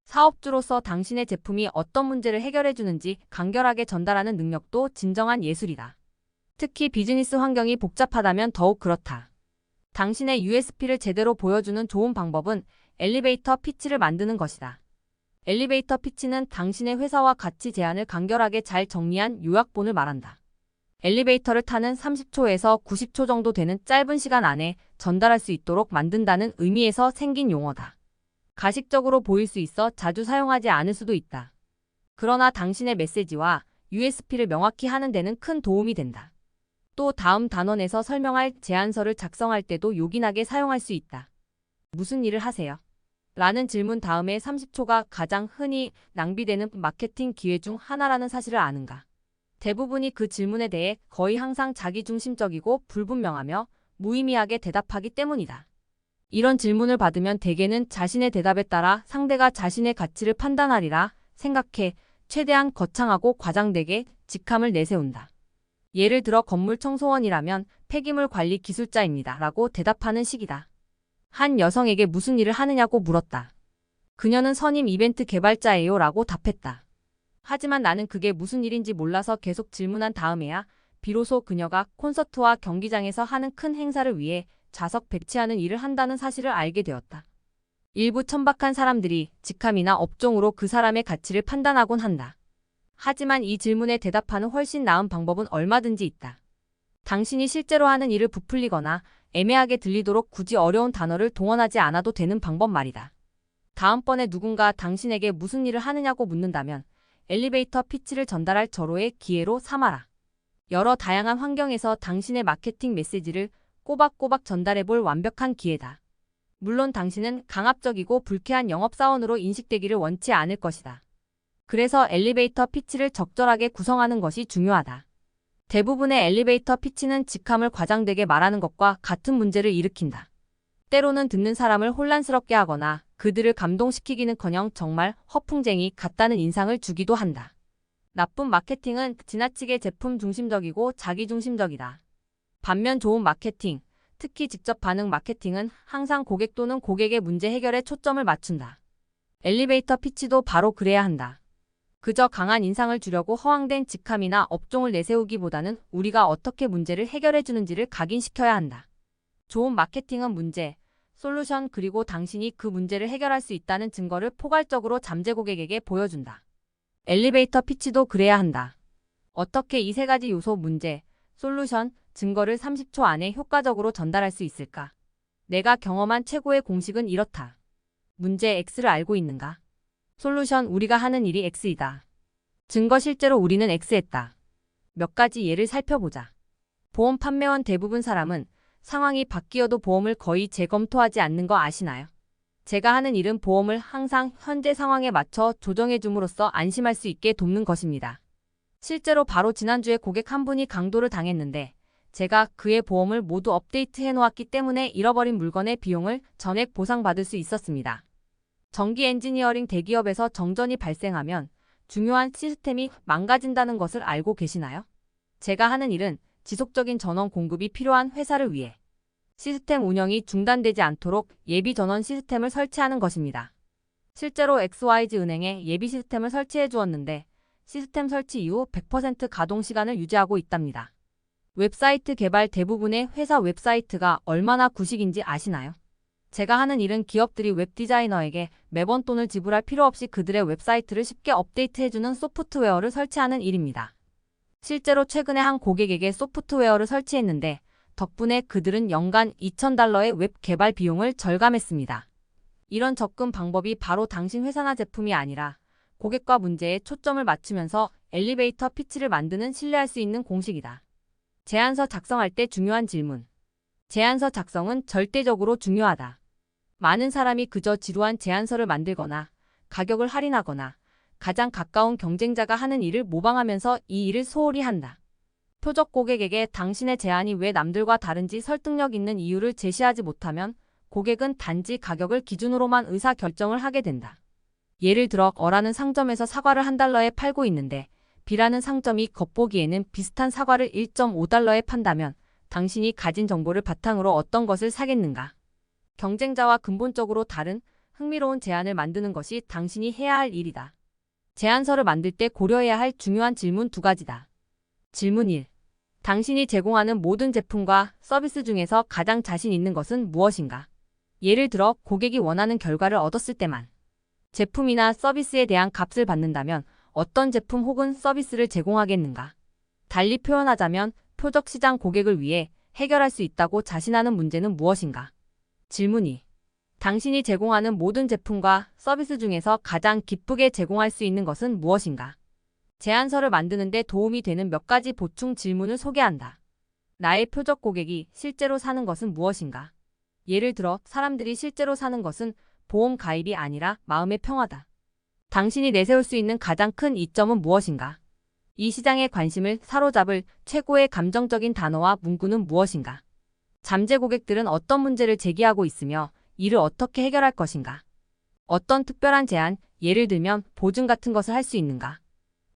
사업주로서 당신의 제품이 어떤 문제를 해결해주는지 간결하게 전달하는 능력도 진정한 예술이다. 특히 비즈니스 환경이 복잡하다면 더욱 그렇다. 당신의 USP를 제대로 보여주는 좋은 방법은 엘리베이터 피치를 만드는 것이다. 엘리베이터 피치는 당신의 회사와 가치 제안을 간결하게 잘 정리한 요약본을 말한다. 엘리베이터를 타는 30초에서 90초 정도 되는 짧은 시간 안에 전달할 수 있도록 만든다는 의미에서 생긴 용어다. 가식적으로 보일 수 있어 자주 사용하지 않을 수도 있다. 그러나 당신의 메시지와 USP를 명확히 하는 데는 큰 도움이 된다. 또 다음 단원에서 설명할 제안서를 작성할 때도 요긴하게 사용할 수 있다. 무슨 일을 하세요? 라는 질문 다음에 30초가 가장 흔히 낭비되는 마케팅 기회 중 하나라는 사실을 아는가? 대부분이 그 질문에 대해 거의 항상 자기중심적이고 불분명하며 무의미하게 대답하기 때문이다. 이런 질문을 받으면 대개는 자신의 대답에 따라 상대가 자신의 가치를 판단하리라 생각해 최대한 거창하고 과장되게 직함을 내세운다. 예를 들어 건물 청소원이라면 폐기물 관리 기술자입니다. 라고 대답하는 식이다. 한 여성에게 무슨 일을 하느냐고 물었다. 그녀는 선임 이벤트 개발자예요. 라고 답했다. 하지만 나는 그게 무슨 일인지 몰라서 계속 질문한 다음에야 비로소 그녀가 콘서트와 경기장에서 하는 큰 행사를 위해 좌석 배치하는 일을 한다는 사실을 알게 되었다. 일부 천박한 사람들이 직함이나 업종으로 그 사람의 가치를 판단하곤 한다. 하지만 이 질문에 대답하는 훨씬 나은 방법은 얼마든지 있다. 당신이 실제로 하는 일을 부풀리거나 애매하게 들리도록 굳이 어려운 단어를 동원하지 않아도 되는 방법 말이다. 다음번에 누군가 당신에게 무슨 일을 하느냐고 묻는다면 엘리베이터 피치를 전달할 절호의 기회로 삼아라. 여러 다양한 환경에서 당신의 마케팅 메시지를 꼬박꼬박 전달해볼 완벽한 기회다. 물론 당신은 강압적이고 불쾌한 영업사원으로 인식되기를 원치 않을 것이다. 그래서 엘리베이터 피치를 적절하게 구성하는 것이 중요하다. 대부분의 엘리베이터 피치는 직함을 과장되게 말하는 것과 같은 문제를 일으킨다. 때로는 듣는 사람을 혼란스럽게 하거나 그들을 감동시키기는커녕 정말 허풍쟁이 같다는 인상을 주기도 한다. 나쁜 마케팅은 지나치게 제품 중심적이고 자기 중심적이다. 반면 좋은 마케팅, 특히 직접 반응 마케팅은 항상 고객 또는 고객의 문제 해결에 초점을 맞춘다. 엘리베이터 피치도 바로 그래야 한다. 그저 강한 인상을 주려고 허황된 직함이나 업종을 내세우기보다는 우리가 어떻게 문제를 해결해 주는지를 각인시켜야 한다. 좋은 마케팅은 문제, 솔루션 그리고 당신이 그 문제를 해결할 수 있다는 증거를 포괄적으로 잠재 고객에게 보여준다. 엘리베이터 피치도 그래야 한다. 어떻게 이 세 가지 요소 문제, 솔루션, 증거를 30초 안에 효과적으로 전달할 수 있을까? 내가 경험한 최고의 공식은 이렇다. 문제 X를 알고 있는가? 솔루션 우리가 하는 일이 X이다. 증거 실제로 우리는 X했다. 몇 가지 예를 살펴보자. 보험 판매원 대부분 사람은 상황이 바뀌어도 보험을 거의 재검토하지 않는 거 아시나요? 제가 하는 일은 보험을 항상 현재 상황에 맞춰 조정해 줌으로써 안심할 수 있게 돕는 것입니다. 실제로 바로 지난주에 고객 한 분이 강도를 당했는데 제가 그의 보험을 모두 업데이트해 놓았기 때문에 잃어버린 물건의 비용을 전액 보상받을 수 있었습니다. 전기 엔지니어링 대기업에서 정전이 발생하면 중요한 시스템이 망가진다는 것을 알고 계시나요? 제가 하는 일은 지속적인 전원 공급이 필요한 회사를 위해 시스템 운영이 중단되지 않도록 예비 전원 시스템을 설치하는 것입니다. 실제로 XYZ 은행에 예비 시스템을 설치해 주었는데 시스템 설치 이후 100% 가동 시간을 유지하고 있답니다. 웹사이트 개발 대부분의 회사 웹사이트가 얼마나 구식인지 아시나요? 제가 하는 일은 기업들이 웹 디자이너에게 매번 돈을 지불할 필요 없이 그들의 웹사이트를 쉽게 업데이트해주는 소프트웨어를 설치하는 일입니다. 실제로 최근에 한 고객에게 소프트웨어를 설치했는데 덕분에 그들은 연간 $2,000의 웹 개발 비용을 절감했습니다. 이런 접근 방법이 바로 당신 회사나 제품이 아니라 고객과 문제에 초점을 맞추면서 엘리베이터 피치를 만드는 신뢰할 수 있는 공식이다. 제안서 작성할 때 중요한 질문. 제안서 작성은 절대적으로 중요하다. 많은 사람이 그저 지루한 제안서를 만들거나 가격을 할인하거나 가장 가까운 경쟁자가 하는 일을 모방하면서 이 일을 소홀히 한다. 표적 고객에게 당신의 제안이 왜 남들과 다른지 설득력 있는 이유를 제시하지 못하면 고객은 단지 가격을 기준으로만 의사결정을 하게 된다. 예를 들어 A라는 상점에서 사과를 $1에 팔고 있는데 B라는 상점이 겉보기에는 비슷한 사과를 $1.5에 판다면 당신이 가진 정보를 바탕으로 어떤 것을 사겠는가? 경쟁자와 근본적으로 다른 흥미로운 제안을 만드는 것이 당신이 해야 할 일이다. 제안서를 만들 때 고려해야 할 중요한 질문 2가지다. 질문 1. 당신이 제공하는 모든 제품과 서비스 중에서 가장 자신 있는 것은 무엇인가? 예를 들어 고객이 원하는 결과를 얻었을 때만 제품이나 서비스에 대한 값을 받는다면 어떤 제품 혹은 서비스를 제공하겠는가? 달리 표현하자면 표적 시장 고객을 위해 해결할 수 있다고 자신하는 문제는 무엇인가? 질문 2. 당신이 제공하는 모든 제품과 서비스 중에서 가장 기쁘게 제공할 수 있는 것은 무엇인가? 제안서를 만드는 데 도움이 되는 몇 가지 보충 질문을 소개한다. 나의 표적 고객이 실제로 사는 것은 무엇인가? 예를 들어 사람들이 실제로 사는 것은 보험 가입이 아니라 마음의 평화다. 당신이 내세울 수 있는 가장 큰 이점은 무엇인가? 이 시장의 관심을 사로잡을 최고의 감정적인 단어와 문구는 무엇인가? 잠재 고객들은 어떤 문제를 제기하고 있으며 이를 어떻게 해결할 것인가? 어떤 특별한 제안, 예를 들면 보증 같은 것을 할 수 있는가?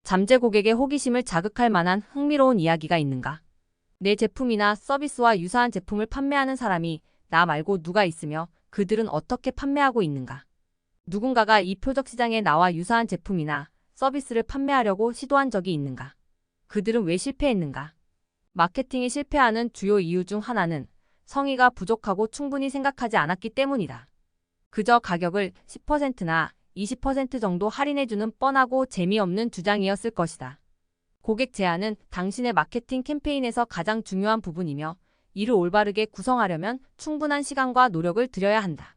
잠재 고객의 호기심을 자극할 만한 흥미로운 이야기가 있는가? 내 제품이나 서비스와 유사한 제품을 판매하는 사람이 나 말고 누가 있으며 그들은 어떻게 판매하고 있는가? 누군가가 이 표적 시장에 나와 유사한 제품이나 서비스를 판매하려고 시도한 적이 있는가? 그들은 왜 실패했는가? 마케팅이 실패하는 주요 이유 중 하나는 성의가 부족하고 충분히 생각하지 않았기 때문이다. 그저 가격을 10%나 20% 정도 할인해주는 뻔하고 재미없는 주장이었을 것이다. 고객 제안은 당신의 마케팅 캠페인에서 가장 중요한 부분이며 이를 올바르게 구성하려면 충분한 시간과 노력을 들여야 한다.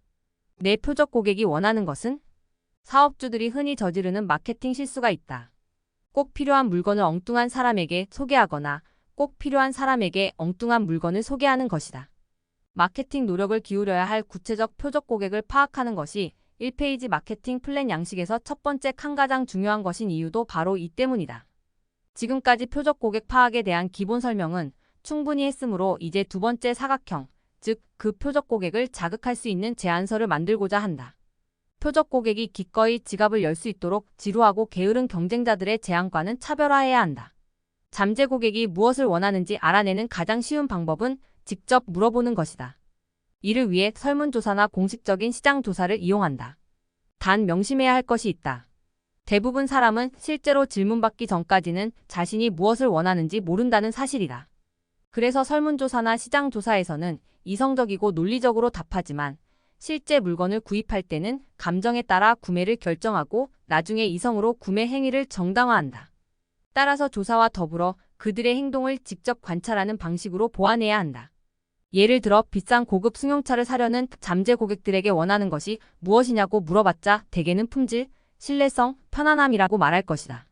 내 표적 고객이 원하는 것은? 사업주들이 흔히 저지르는 마케팅 실수가 있다. 꼭 필요한 물건을 엉뚱한 사람에게 소개하거나 꼭 필요한 사람에게 엉뚱한 물건을 소개하는 것이다. 마케팅 노력을 기울여야 할 구체적 표적 고객을 파악하는 것이 1페이지 마케팅 플랜 양식에서 첫 번째 칸 가장 중요한 것인 이유도 바로 이 때문이다. 지금까지 표적 고객 파악에 대한 기본 설명은 충분히 했으므로 이제 두 번째 사각형, 즉 그 표적 고객을 자극할 수 있는 제안서를 만들고자 한다. 표적 고객이 기꺼이 지갑을 열 수 있도록 지루하고 게으른 경쟁자들의 제안과는 차별화해야 한다. 잠재 고객이 무엇을 원하는지 알아내는 가장 쉬운 방법은 직접 물어보는 것이다. 이를 위해 설문조사나 공식적인 시장 조사를 이용한다. 단 명심해야 할 것이 있다. 대부분 사람은 실제로 질문받기 전까지는 자신이 무엇을 원하는지 모른다는 사실이다. 그래서 설문조사나 시장조사에서는 이성적이고 논리적으로 답하지만 실제 물건을 구입할 때는 감정에 따라 구매를 결정하고 나중에 이성으로 구매 행위를 정당화한다. 따라서 조사와 더불어 그들의 행동을 직접 관찰하는 방식으로 보완해야 한다. 예를 들어 비싼 고급 승용차를 사려는 잠재 고객들에게 원하는 것이 무엇이냐고 물어봤자 대개는 품질, 신뢰성, 편안함이라고 말할 것이다.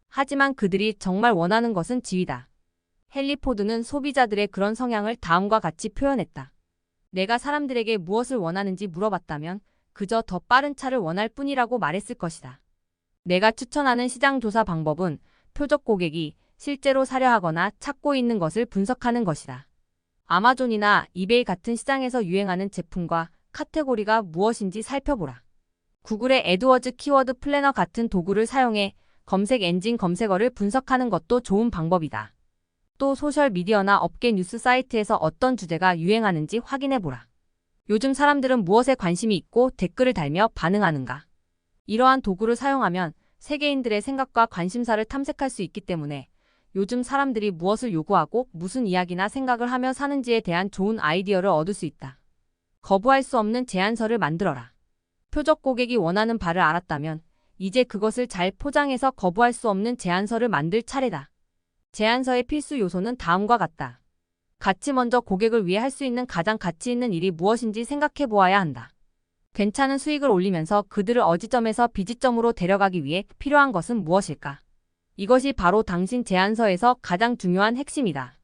하지만 그들이 정말 원하는 것은 지위다. 헨리 포드는 소비자들의 그런 성향을 다음과 같이 표현했다. 내가 사람들에게 무엇을 원하는지 물어봤다면 그저 더 빠른 차를 원할 뿐이라고 말했을 것이다. 내가 추천하는 시장 조사 방법은 표적 고객이 실제로 사려 하거나 찾고 있는 것을 분석하는 것이다. 아마존이나 이베이 같은 시장에서 유행하는 제품과 카테고리가 무엇인지 살펴보라. 구글의 애드워즈 키워드 플래너 같은 도구를 사용해 검색 엔진 검색어를 분석하는 것도 좋은 방법이다. 또 소셜미디어나 업계 뉴스 사이트에서 어떤 주제가 유행하는지 확인해보라. 요즘 사람들은 무엇에 관심이 있고 댓글을 달며 반응하는가? 이러한 도구를 사용하면 세계인들의 생각과 관심사를 탐색할 수 있기 때문에 요즘 사람들이 무엇을 요구하고 무슨 이야기나 생각을 하며 사는지에 대한 좋은 아이디어를 얻을 수 있다. 거부할 수 없는 제안서를 만들어라. 표적 고객이 원하는 바를 알았다면 이제 그것을 잘 포장해서 거부할 수 없는 제안서를 만들 차례다. 제안서의 필수 요소는 다음과 같다. 먼저 고객을 위해 할 수 있는 가장 가치 있는 일이 무엇인지 생각해 보아야 한다. 괜찮은 수익을 올리면서 그들을 어지점에서 비지점으로 데려가기 위해 필요한 것은 무엇일까? 이것이 바로 당신 제안서에서 가장 중요한 핵심이다.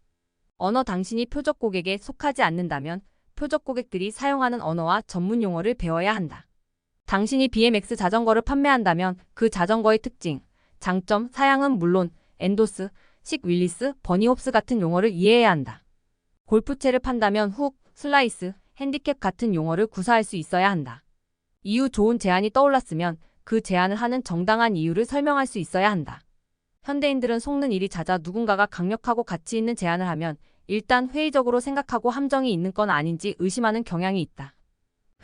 언어 당신이 표적 고객에 속하지 않는다면 표적 고객들이 사용하는 언어와 전문 용어를 배워야 한다. 당신이 BMX 자전거를 판매한다면 그 자전거의 특징, 장점, 사양은 물론 엔도스, 식 윌리스, 버니홉스 같은 용어를 이해해야 한다. 골프채를 판다면 훅, 슬라이스, 핸디캡 같은 용어를 구사할 수 있어야 한다. 이유 좋은 제안이 떠올랐으면 그 제안을 하는 정당한 이유를 설명할 수 있어야 한다. 현대인들은 속는 일이 잦아 누군가가 강력하고 가치 있는 제안을 하면 일단 회의적으로 생각하고 함정이 있는 건 아닌지 의심하는 경향이 있다.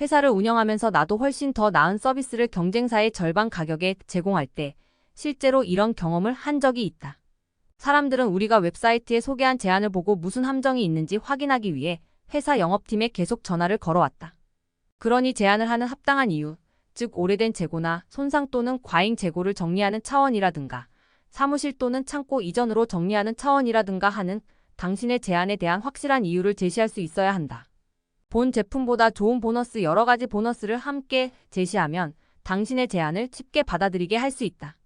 회사를 운영하면서 나도 훨씬 더 나은 서비스를 경쟁사의 절반 가격에 제공할 때 실제로 이런 경험을 한 적이 있다. 사람들은 우리가 웹사이트에 소개한 제안을 보고 무슨 함정이 있는지 확인하기 위해 회사 영업팀에 계속 전화를 걸어왔다. 그러니 제안을 하는 합당한 이유, 즉 오래된 재고나 손상 또는 과잉 재고를 정리하는 차원이라든가 사무실 또는 창고 이전으로 정리하는 차원이라든가 하는 당신의 제안에 대한 확실한 이유를 제시할 수 있어야 한다. 본 제품보다 좋은 보너스 여러 가지 보너스를 함께 제시하면 당신의 제안을 쉽게 받아들이게 할 수 있다.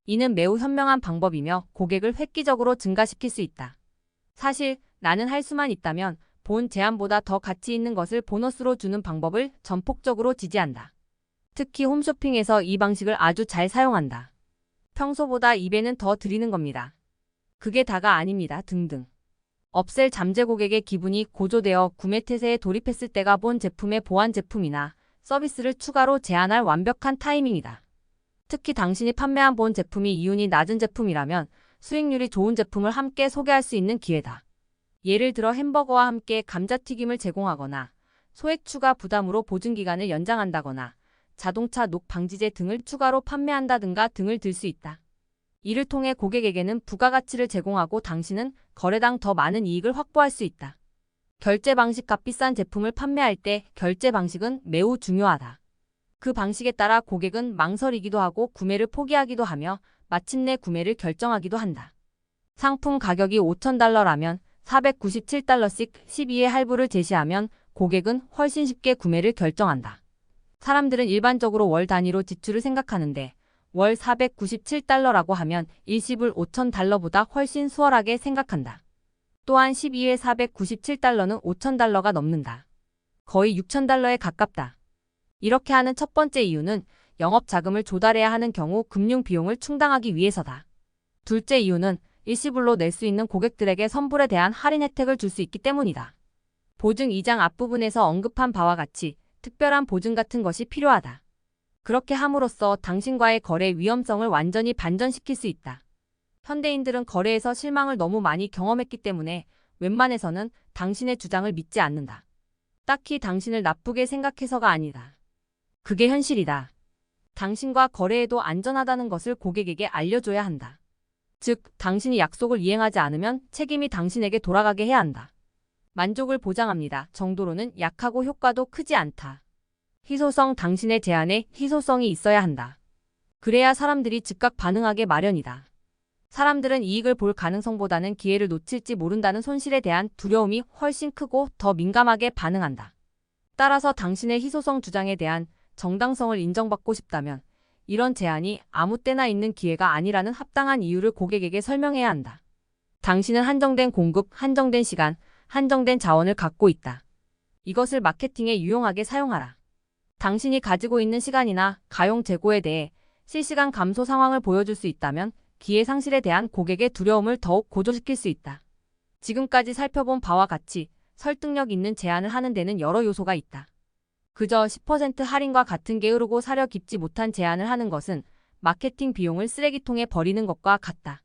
이는 매우 현명한 방법이며 고객을 획기적으로 증가시킬 수 있다. 사실 나는 할 수만 있다면 본 제안보다 더 가치 있는 것을 보너스로 주는 방법을 전폭적으로 지지한다. 특히 홈쇼핑에서 이 방식을 아주 잘 사용한다. 평소보다 2배는 더 드리는 겁니다. 그게 다가 아닙니다. 등등. 업셀 잠재 고객의 기분이 고조되어 구매 태세에 돌입했을 때가 본 제품의 보완 제품이나 서비스를 추가로 제안할 완벽한 타이밍이다. 특히 당신이 판매한 본 제품이 이윤이 낮은 제품이라면 수익률이 좋은 제품을 함께 소개할 수 있는 기회다. 예를 들어 햄버거와 함께 감자튀김을 제공하거나 소액 추가 부담으로 보증기간을 연장한다거나 자동차 녹 방지제 등을 추가로 판매한다든가 등을 들 수 있다. 이를 통해 고객에게는 부가가치를 제공하고 당신은 거래당 더 많은 이익을 확보할 수 있다. 결제 방식 값비싼 제품을 판매할 때 결제 방식은 매우 중요하다. 그 방식에 따라 고객은 망설이기도 하고 구매를 포기하기도 하며 마침내 구매를 결정하기도 한다. 상품 가격이 $5,000라면 497달러씩 12회 할부를 제시하면 고객은 훨씬 쉽게 구매를 결정한다. 사람들은 일반적으로 월 단위로 지출을 생각하는데 월 497달러라고 하면 일시불 $5,000보다 훨씬 수월하게 생각한다. 또한 12회 497달러는 $5,000가 넘는다. 거의 $6,000에 가깝다. 이렇게 하는 첫 번째 이유는 영업 자금을 조달해야 하는 경우 금융 비용을 충당하기 위해서다. 둘째 이유는 일시불로 낼 수 있는 고객들에게 선불에 대한 할인 혜택을 줄 수 있기 때문이다. 보증 2장 앞부분에서 언급한 바와 같이 특별한 보증 같은 것이 필요하다. 그렇게 함으로써 당신과의 거래 위험성을 완전히 반전시킬 수 있다. 현대인들은 거래에서 실망을 너무 많이 경험했기 때문에 웬만해서는 당신의 주장을 믿지 않는다. 딱히 당신을 나쁘게 생각해서가 아니다. 그게 현실이다. 당신과 거래해도 안전하다는 것을 고객에게 알려줘야 한다. 즉, 당신이 약속을 이행하지 않으면 책임이 당신에게 돌아가게 해야 한다. 만족을 보장합니다. 정도로는 약하고 효과도 크지 않다. 희소성. 당신의 제안에 희소성이 있어야 한다. 그래야 사람들이 즉각 반응하게 마련이다. 사람들은 이익을 볼 가능성보다는 기회를 놓칠지 모른다는 손실에 대한 두려움이 훨씬 크고 더 민감하게 반응한다. 따라서 당신의 희소성 주장에 대한 정당성을 인정받고 싶다면 이런 제안이 아무 때나 있는 기회가 아니라는 합당한 이유를 고객에게 설명해야 한다. 당신은 한정된 공급, 한정된 시간, 한정된 자원을 갖고 있다. 이것을 마케팅에 유용하게 사용하라. 당신이 가지고 있는 시간이나 가용 재고에 대해 실시간 감소 상황을 보여줄 수 있다면 기회 상실에 대한 고객의 두려움을 더욱 고조시킬 수 있다. 지금까지 살펴본 바와 같이 설득력 있는 제안을 하는 데는 여러 요소가 있다. 그저 10% 할인과 같은 게으르고 사려 깊지 못한 제안을 하는 것은 마케팅 비용을 쓰레기통에 버리는 것과 같다.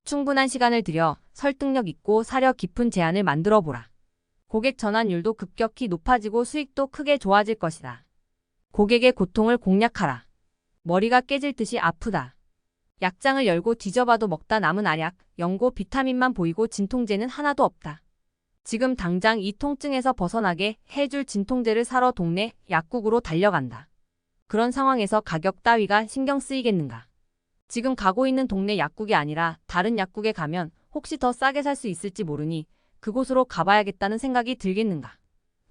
충분한 시간을 들여 설득력 있고 사려 깊은 제안을 만들어 보라. 고객 전환율도 급격히 높아지고 수익도 크게 좋아질 것이다. 고객의 고통을 공략하라. 머리가 깨질 듯이 아프다. 약장을 열고 뒤져봐도 먹다 남은 알약, 연고, 비타민만 보이고 진통제는 하나도 없다. 지금 당장 이 통증에서 벗어나게 해줄 진통제를 사러 동네 약국으로 달려간다. 그런 상황에서 가격 따위가 신경 쓰이겠는가? 지금 가고 있는 동네 약국이 아니라 다른 약국에 가면 혹시 더 싸게 살 수 있을지 모르니 그곳으로 가봐야겠다는 생각이 들겠는가?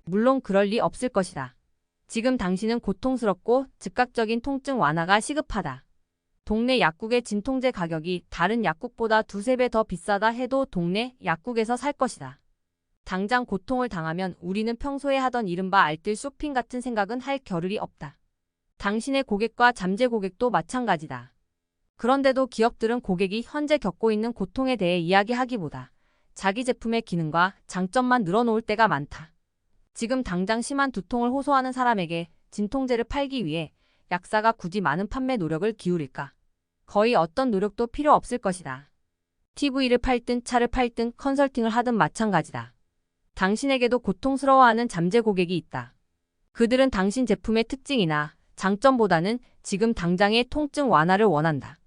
물론 그럴 리 없을 것이다. 지금 당신은 고통스럽고 즉각적인 통증 완화가 시급하다. 동네 약국의 진통제 가격이 다른 약국보다 2~3배 더 비싸다 해도 동네 약국에서 살 것이다. 당장 고통을 당하면 우리는 평소에 하던 이른바 알뜰 쇼핑 같은 생각은 할 겨를이 없다. 당신의 고객과 잠재 고객도 마찬가지다. 그런데도 기업들은 고객이 현재 겪고 있는 고통에 대해 이야기하기보다 자기 제품의 기능과 장점만 늘어놓을 때가 많다. 지금 당장 심한 두통을 호소하는 사람에게 진통제를 팔기 위해 약사가 굳이 많은 판매 노력을 기울일까? 거의 어떤 노력도 필요 없을 것이다. TV를 팔든 차를 팔든 컨설팅을 하든 마찬가지다. 당신에게도 고통스러워하는 잠재 고객이 있다. 그들은 당신 제품의 특징이나 장점보다는 지금 당장의 통증 완화를 원한다.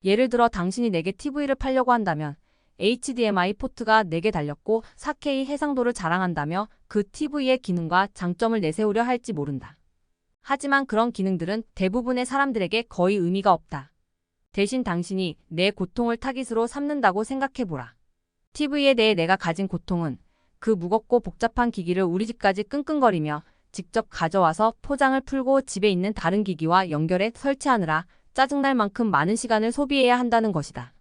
예를 들어 당신이 내게 TV를 팔려고 한다면 HDMI 포트가 4개 달렸고 4K 해상도를 자랑한다며 그 TV의 기능과 장점을 내세우려 할지 모른다. 하지만 그런 기능들은 대부분의 사람들에게 거의 의미가 없다. 대신 당신이 내 고통을 타깃으로 삼는다고 생각해보라. TV에 대해 내가 가진 고통은 그 무겁고 복잡한 기기를 우리 집까지 끙끙거리며 직접 가져와서 포장을 풀고 집에 있는 다른 기기와 연결해 설치하느라 짜증날 만큼 많은 시간을 소비해야 한다는 것이다.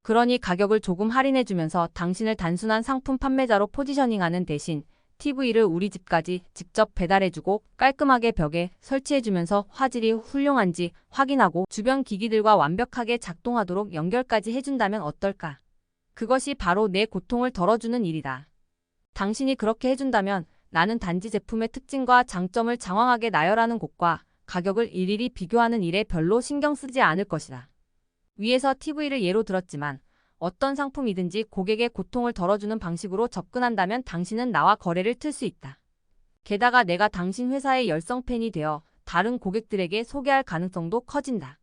그러니 가격을 조금 할인해주면서 당신을 단순한 상품 판매자로 포지셔닝하는 대신 TV를 우리 집까지 직접 배달해주고 깔끔하게 벽에 설치해주면서 화질이 훌륭한지 확인하고 주변 기기들과 완벽하게 작동하도록 연결까지 해준다면 어떨까? 그것이 바로 내 고통을 덜어주는 일이다. 당신이 그렇게 해준다면 나는 단지 제품의 특징과 장점을 장황하게 나열하는 곳과 가격을 일일이 비교하는 일에 별로 신경 쓰지 않을 것이다. 위에서 TV를 예로 들었지만 어떤 상품이든지 고객의 고통을 덜어주는 방식으로 접근한다면 당신은 나와 거래를 틀 수 있다. 게다가 내가 당신 회사의 열성 팬이 되어 다른 고객들에게 소개할 가능성도 커진다.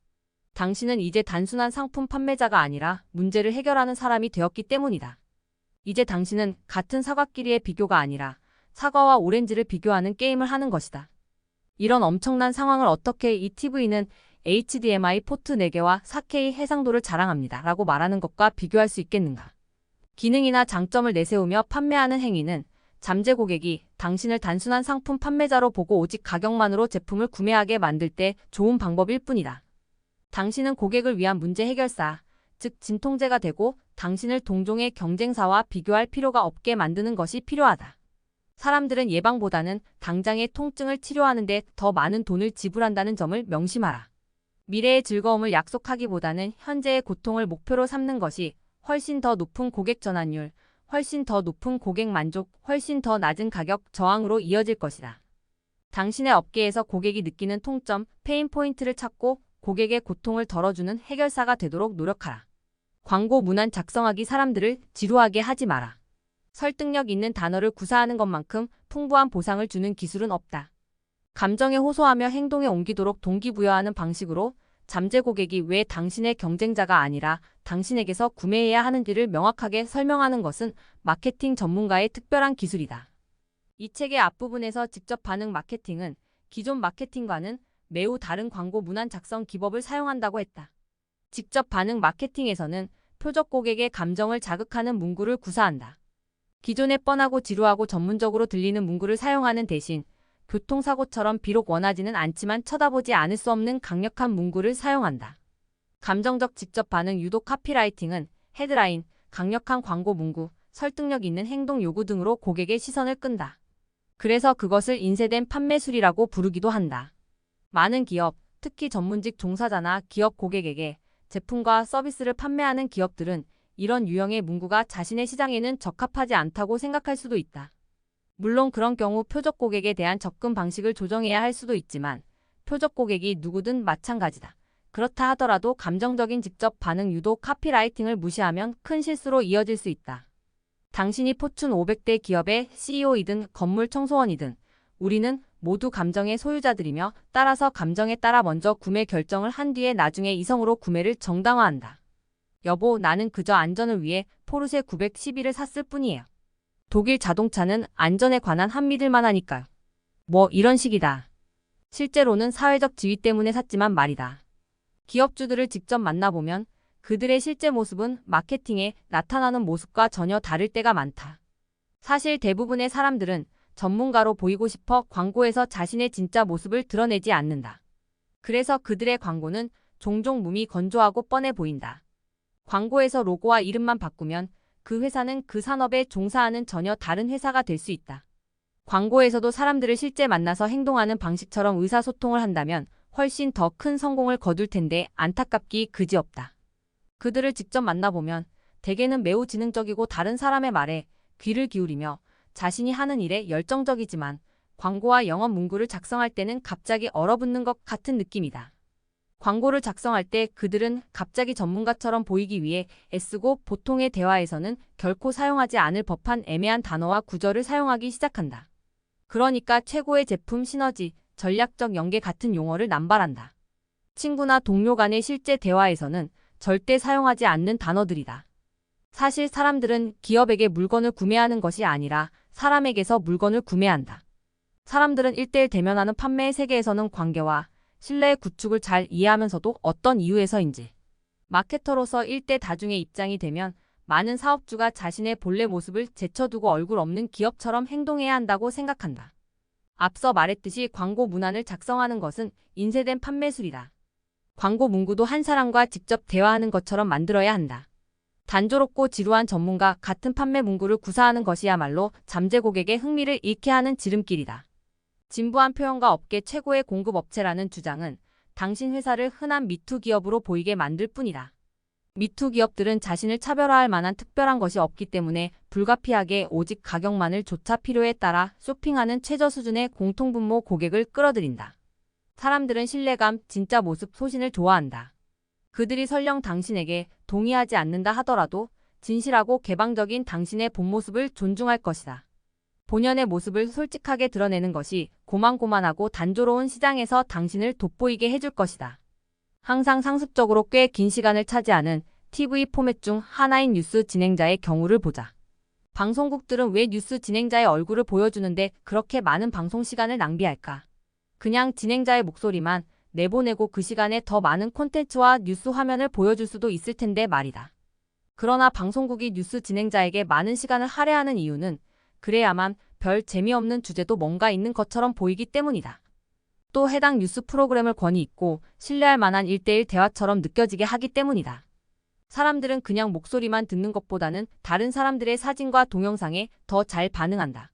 당신은 이제 단순한 상품 판매자가 아니라 문제를 해결하는 사람이 되었기 때문이다. 이제 당신은 같은 사과끼리의 비교가 아니라 사과와 오렌지를 비교하는 게임을 하는 것이다. 이런 엄청난 상황을 어떻게 이 TV는 HDMI 포트 4개와 4K 해상도를 자랑합니다. 라고 말하는 것과 비교할 수 있겠는가? 기능이나 장점을 내세우며 판매하는 행위는 잠재 고객이 당신을 단순한 상품 판매자로 보고 오직 가격만으로 제품을 구매하게 만들 때 좋은 방법일 뿐이다. 당신은 고객을 위한 문제 해결사, 즉 진통제가 되고 당신을 동종의 경쟁사와 비교할 필요가 없게 만드는 것이 필요하다. 사람들은 예방보다는 당장의 통증을 치료하는 데 더 많은 돈을 지불한다는 점을 명심하라. 미래의 즐거움을 약속하기보다는 현재의 고통을 목표로 삼는 것이 훨씬 더 높은 고객 전환율, 훨씬 더 높은 고객 만족, 훨씬 더 낮은 가격 저항으로 이어질 것이다. 당신의 업계에서 고객이 느끼는 통점, 페인 포인트를 찾고 고객의 고통을 덜어주는 해결사가 되도록 노력하라. 광고 문안 작성하기 사람들을 지루하게 하지 마라. 설득력 있는 단어를 구사하는 것만큼 풍부한 보상을 주는 기술은 없다. 감정에 호소하며 행동에 옮기도록 동기부여하는 방식으로 잠재 고객이 왜 당신의 경쟁자가 아니라 당신에게서 구매해야 하는지를 명확하게 설명하는 것은 마케팅 전문가의 특별한 기술이다. 이 책의 앞부분에서 직접 반응 마케팅은 기존 마케팅과는 매우 다른 광고 문안 작성 기법을 사용한다고 했다. 직접 반응 마케팅에서는 표적 고객의 감정을 자극하는 문구를 구사한다. 기존의 뻔하고 지루하고 전문적으로 들리는 문구를 사용하는 대신 교통사고처럼 비록 원하지는 않지만 쳐다보지 않을 수 없는 강력한 문구를 사용한다. 감정적 직접 반응 유도 카피라이팅은 헤드라인, 강력한 광고 문구, 설득력 있는 행동 요구 등으로 고객의 시선을 끈다. 그래서 그것을 인쇄된 판매술이라고 부르기도 한다. 많은 기업, 특히 전문직 종사자나 기업 고객에게 제품과 서비스를 판매하는 기업들은 이런 유형의 문구가 자신의 시장에는 적합하지 않다고 생각할 수도 있다. 물론 그런 경우 표적 고객에 대한 접근 방식을 조정해야 할 수도 있지만 표적 고객이 누구든 마찬가지다. 그렇다 하더라도 감정적인 직접 반응 유도 카피라이팅을 무시하면 큰 실수로 이어질 수 있다. 당신이 포춘 500대 기업의 CEO이든 건물 청소원이든 우리는 모두 감정의 소유자들이며 따라서 감정에 따라 먼저 구매 결정을 한 뒤에 나중에 이성으로 구매를 정당화한다. 여보, 나는 그저 안전을 위해 포르쉐 911을 샀을 뿐이에요. 독일 자동차는 안전에 관한 한 믿을만하니까요. 뭐 이런 식이다. 실제로는 사회적 지위 때문에 샀지만 말이다. 기업주들을 직접 만나보면 그들의 실제 모습은 마케팅에 나타나는 모습과 전혀 다를 때가 많다. 사실 대부분의 사람들은 전문가로 보이고 싶어 광고에서 자신의 진짜 모습을 드러내지 않는다. 그래서 그들의 광고는 종종 몸이 건조하고 뻔해 보인다. 광고에서 로고와 이름만 바꾸면 그 회사는 그 산업에 종사하는 전혀 다른 회사가 될 수 있다. 광고에서도 사람들을 실제 만나서 행동하는 방식처럼 의사소통을 한다면 훨씬 더 큰 성공을 거둘 텐데 안타깝기 그지없다. 그들을 직접 만나보면 대개는 매우 지능적이고 다른 사람의 말에 귀를 기울이며 자신이 하는 일에 열정적이지만 광고와 영업 문구를 작성할 때는 갑자기 얼어붙는 것 같은 느낌이다. 광고를 작성할 때 그들은 갑자기 전문가처럼 보이기 위해 애쓰고 보통의 대화에서는 결코 사용하지 않을 법한 애매한 단어와 구절을 사용하기 시작한다. 그러니까 최고의 제품 시너지, 전략적 연계 같은 용어를 남발한다. 친구나 동료 간의 실제 대화에서는 절대 사용하지 않는 단어들이다. 사실 사람들은 기업에게 물건을 구매하는 것이 아니라 사람에게서 물건을 구매한다. 사람들은 1대1 대면하는 판매의 세계에서는 관계와 신뢰의 구축을 잘 이해하면서도 어떤 이유에서인지 마케터로서 1대 다중의 입장이 되면 많은 사업주가 자신의 본래 모습을 제쳐두고 얼굴 없는 기업처럼 행동해야 한다고 생각한다. 앞서 말했듯이 광고 문안을 작성하는 것은 인쇄된 판매술이다. 광고 문구도 한 사람과 직접 대화하는 것처럼 만들어야 한다. 단조롭고 지루한 전문가 같은 판매 문구를 구사하는 것이야말로 잠재 고객의 흥미를 잃게 하는 지름길이다. 진부한 표현과 업계 최고의 공급업체라는 주장은 당신 회사를 흔한 미투 기업으로 보이게 만들 뿐이다. 미투 기업들은 자신을 차별화할 만한 특별한 것이 없기 때문에 불가피하게 오직 가격만을 조차 필요에 따라 쇼핑하는 최저 수준의 공통분모 고객을 끌어들인다. 사람들은 신뢰감, 진짜 모습, 소신을 좋아한다. 그들이 설령 당신에게 동의하지 않는다 하더라도 진실하고 개방적인 당신의 본 모습을 존중할 것이다. 본연의 모습을 솔직하게 드러내는 것이 고만고만하고 단조로운 시장에서 당신을 돋보이게 해줄 것이다. 항상 상습적으로 꽤 긴 시간을 차지하는 TV 포맷 중 하나인 뉴스 진행자의 경우를 보자. 방송국들은 왜 뉴스 진행자의 얼굴을 보여주는데 그렇게 많은 방송 시간을 낭비할까? 그냥 진행자의 목소리만 내보내고 그 시간에 더 많은 콘텐츠와 뉴스 화면을 보여줄 수도 있을 텐데 말이다. 그러나 방송국이 뉴스 진행자에게 많은 시간을 할애하는 이유는 그래야만 별 재미없는 주제도 뭔가 있는 것처럼 보이기 때문이다. 또 해당 뉴스 프로그램을 권위 있고 신뢰할 만한 1대1 대화처럼 느껴지게 하기 때문이다. 사람들은 그냥 목소리만 듣는 것보다는 다른 사람들의 사진과 동영상에 더 잘 반응한다.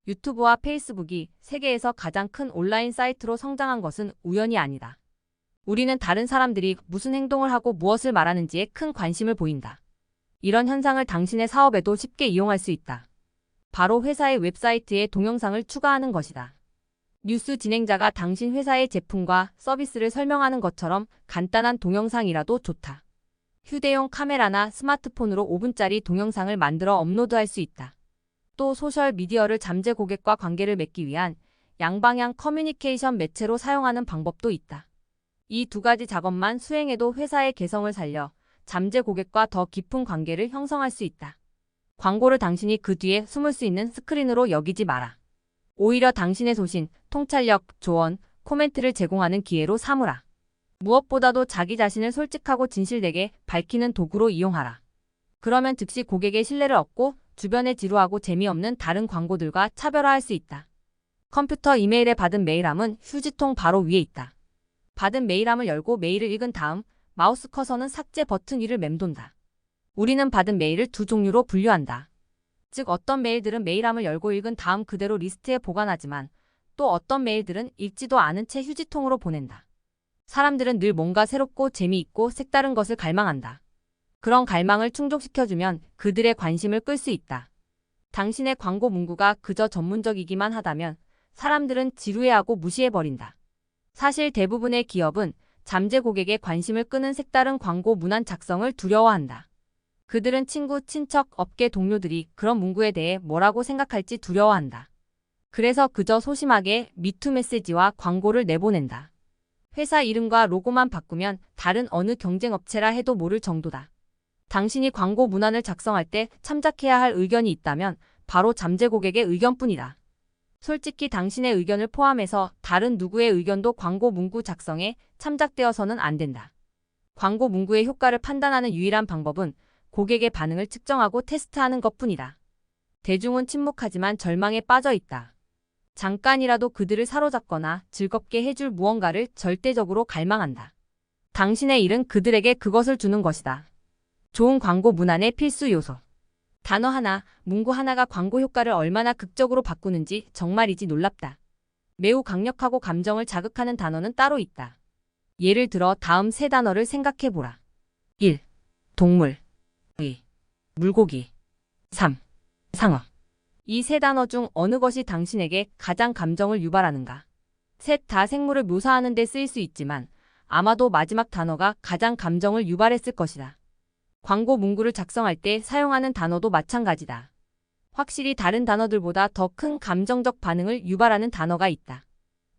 유튜브와 페이스북이 세계에서 가장 큰 온라인 사이트로 성장한 것은 우연이 아니다. 우리는 다른 사람들이 무슨 행동을 하고 무엇을 말하는지에 큰 관심을 보인다. 이런 현상을 당신의 사업에도 쉽게 이용할 수 있다. 바로 회사의 웹사이트에 동영상을 추가하는 것이다. 뉴스 진행자가 당신 회사의 제품과 서비스를 설명하는 것처럼 간단한 동영상이라도 좋다. 휴대용 카메라나 스마트폰으로 5분짜리 동영상을 만들어 업로드할 수 있다. 또 소셜미디어를 잠재 고객과 관계를 맺기 위한 양방향 커뮤니케이션 매체로 사용하는 방법도 있다. 이 두 가지 작업만 수행해도 회사의 개성을 살려 잠재 고객과 더 깊은 관계를 형성할 수 있다. 광고를 당신이 그 뒤에 숨을 수 있는 스크린으로 여기지 마라. 오히려 당신의 소신, 통찰력, 조언, 코멘트를 제공하는 기회로 삼으라. 무엇보다도 자기 자신을 솔직하고 진실되게 밝히는 도구로 이용하라. 그러면 즉시 고객의 신뢰를 얻고 주변에 지루하고 재미없는 다른 광고들과 차별화할 수 있다. 컴퓨터 이메일에 받은 메일함은 휴지통 바로 위에 있다. 받은 메일함을 열고 메일을 읽은 다음 마우스 커서는 삭제 버튼 위를 맴돈다. 우리는 받은 메일을 두 종류로 분류한다. 즉 어떤 메일들은 메일함을 열고 읽은 다음 그대로 리스트에 보관하지만 또 어떤 메일들은 읽지도 않은 채 휴지통으로 보낸다. 사람들은 늘 뭔가 새롭고 재미있고 색다른 것을 갈망한다. 그런 갈망을 충족시켜주면 그들의 관심을 끌 수 있다. 당신의 광고 문구가 그저 전문적이기만 하다면 사람들은 지루해하고 무시해버린다. 사실 대부분의 기업은 잠재 고객의 관심을 끄는 색다른 광고 문안 작성을 두려워한다. 그들은 친구, 친척, 업계 동료들이 그런 문구에 대해 뭐라고 생각할지 두려워한다. 그래서 그저 소심하게 미투 메시지와 광고를 내보낸다. 회사 이름과 로고만 바꾸면 다른 어느 경쟁업체라 해도 모를 정도다. 당신이 광고 문안을 작성할 때 참작해야 할 의견이 있다면 바로 잠재 고객의 의견뿐이다. 솔직히 당신의 의견을 포함해서 다른 누구의 의견도 광고 문구 작성에 참작되어서는 안 된다. 광고 문구의 효과를 판단하는 유일한 방법은 고객의 반응을 측정하고 테스트하는 것뿐이다. 대중은 침묵하지만 절망에 빠져 있다. 잠깐이라도 그들을 사로잡거나 즐겁게 해줄 무언가를 절대적으로 갈망한다. 당신의 일은 그들에게 그것을 주는 것이다. 좋은 광고 문안의 필수 요소. 단어 하나, 문구 하나가 광고 효과를 얼마나 극적으로 바꾸는지 정말이지 놀랍다. 매우 강력하고 감정을 자극하는 단어는 따로 있다. 예를 들어 다음 세 단어를 생각해보라. 1. 동물 2. 물고기 3. 상어. 이 세 단어 중 어느 것이 당신에게 가장 감정을 유발하는가? 셋 다 생물을 묘사하는 데 쓰일 수 있지만 아마도 마지막 단어가 가장 감정을 유발했을 것이다. 광고 문구를 작성할 때 사용하는 단어도 마찬가지다. 확실히 다른 단어들보다 더 큰 감정적 반응을 유발하는 단어가 있다.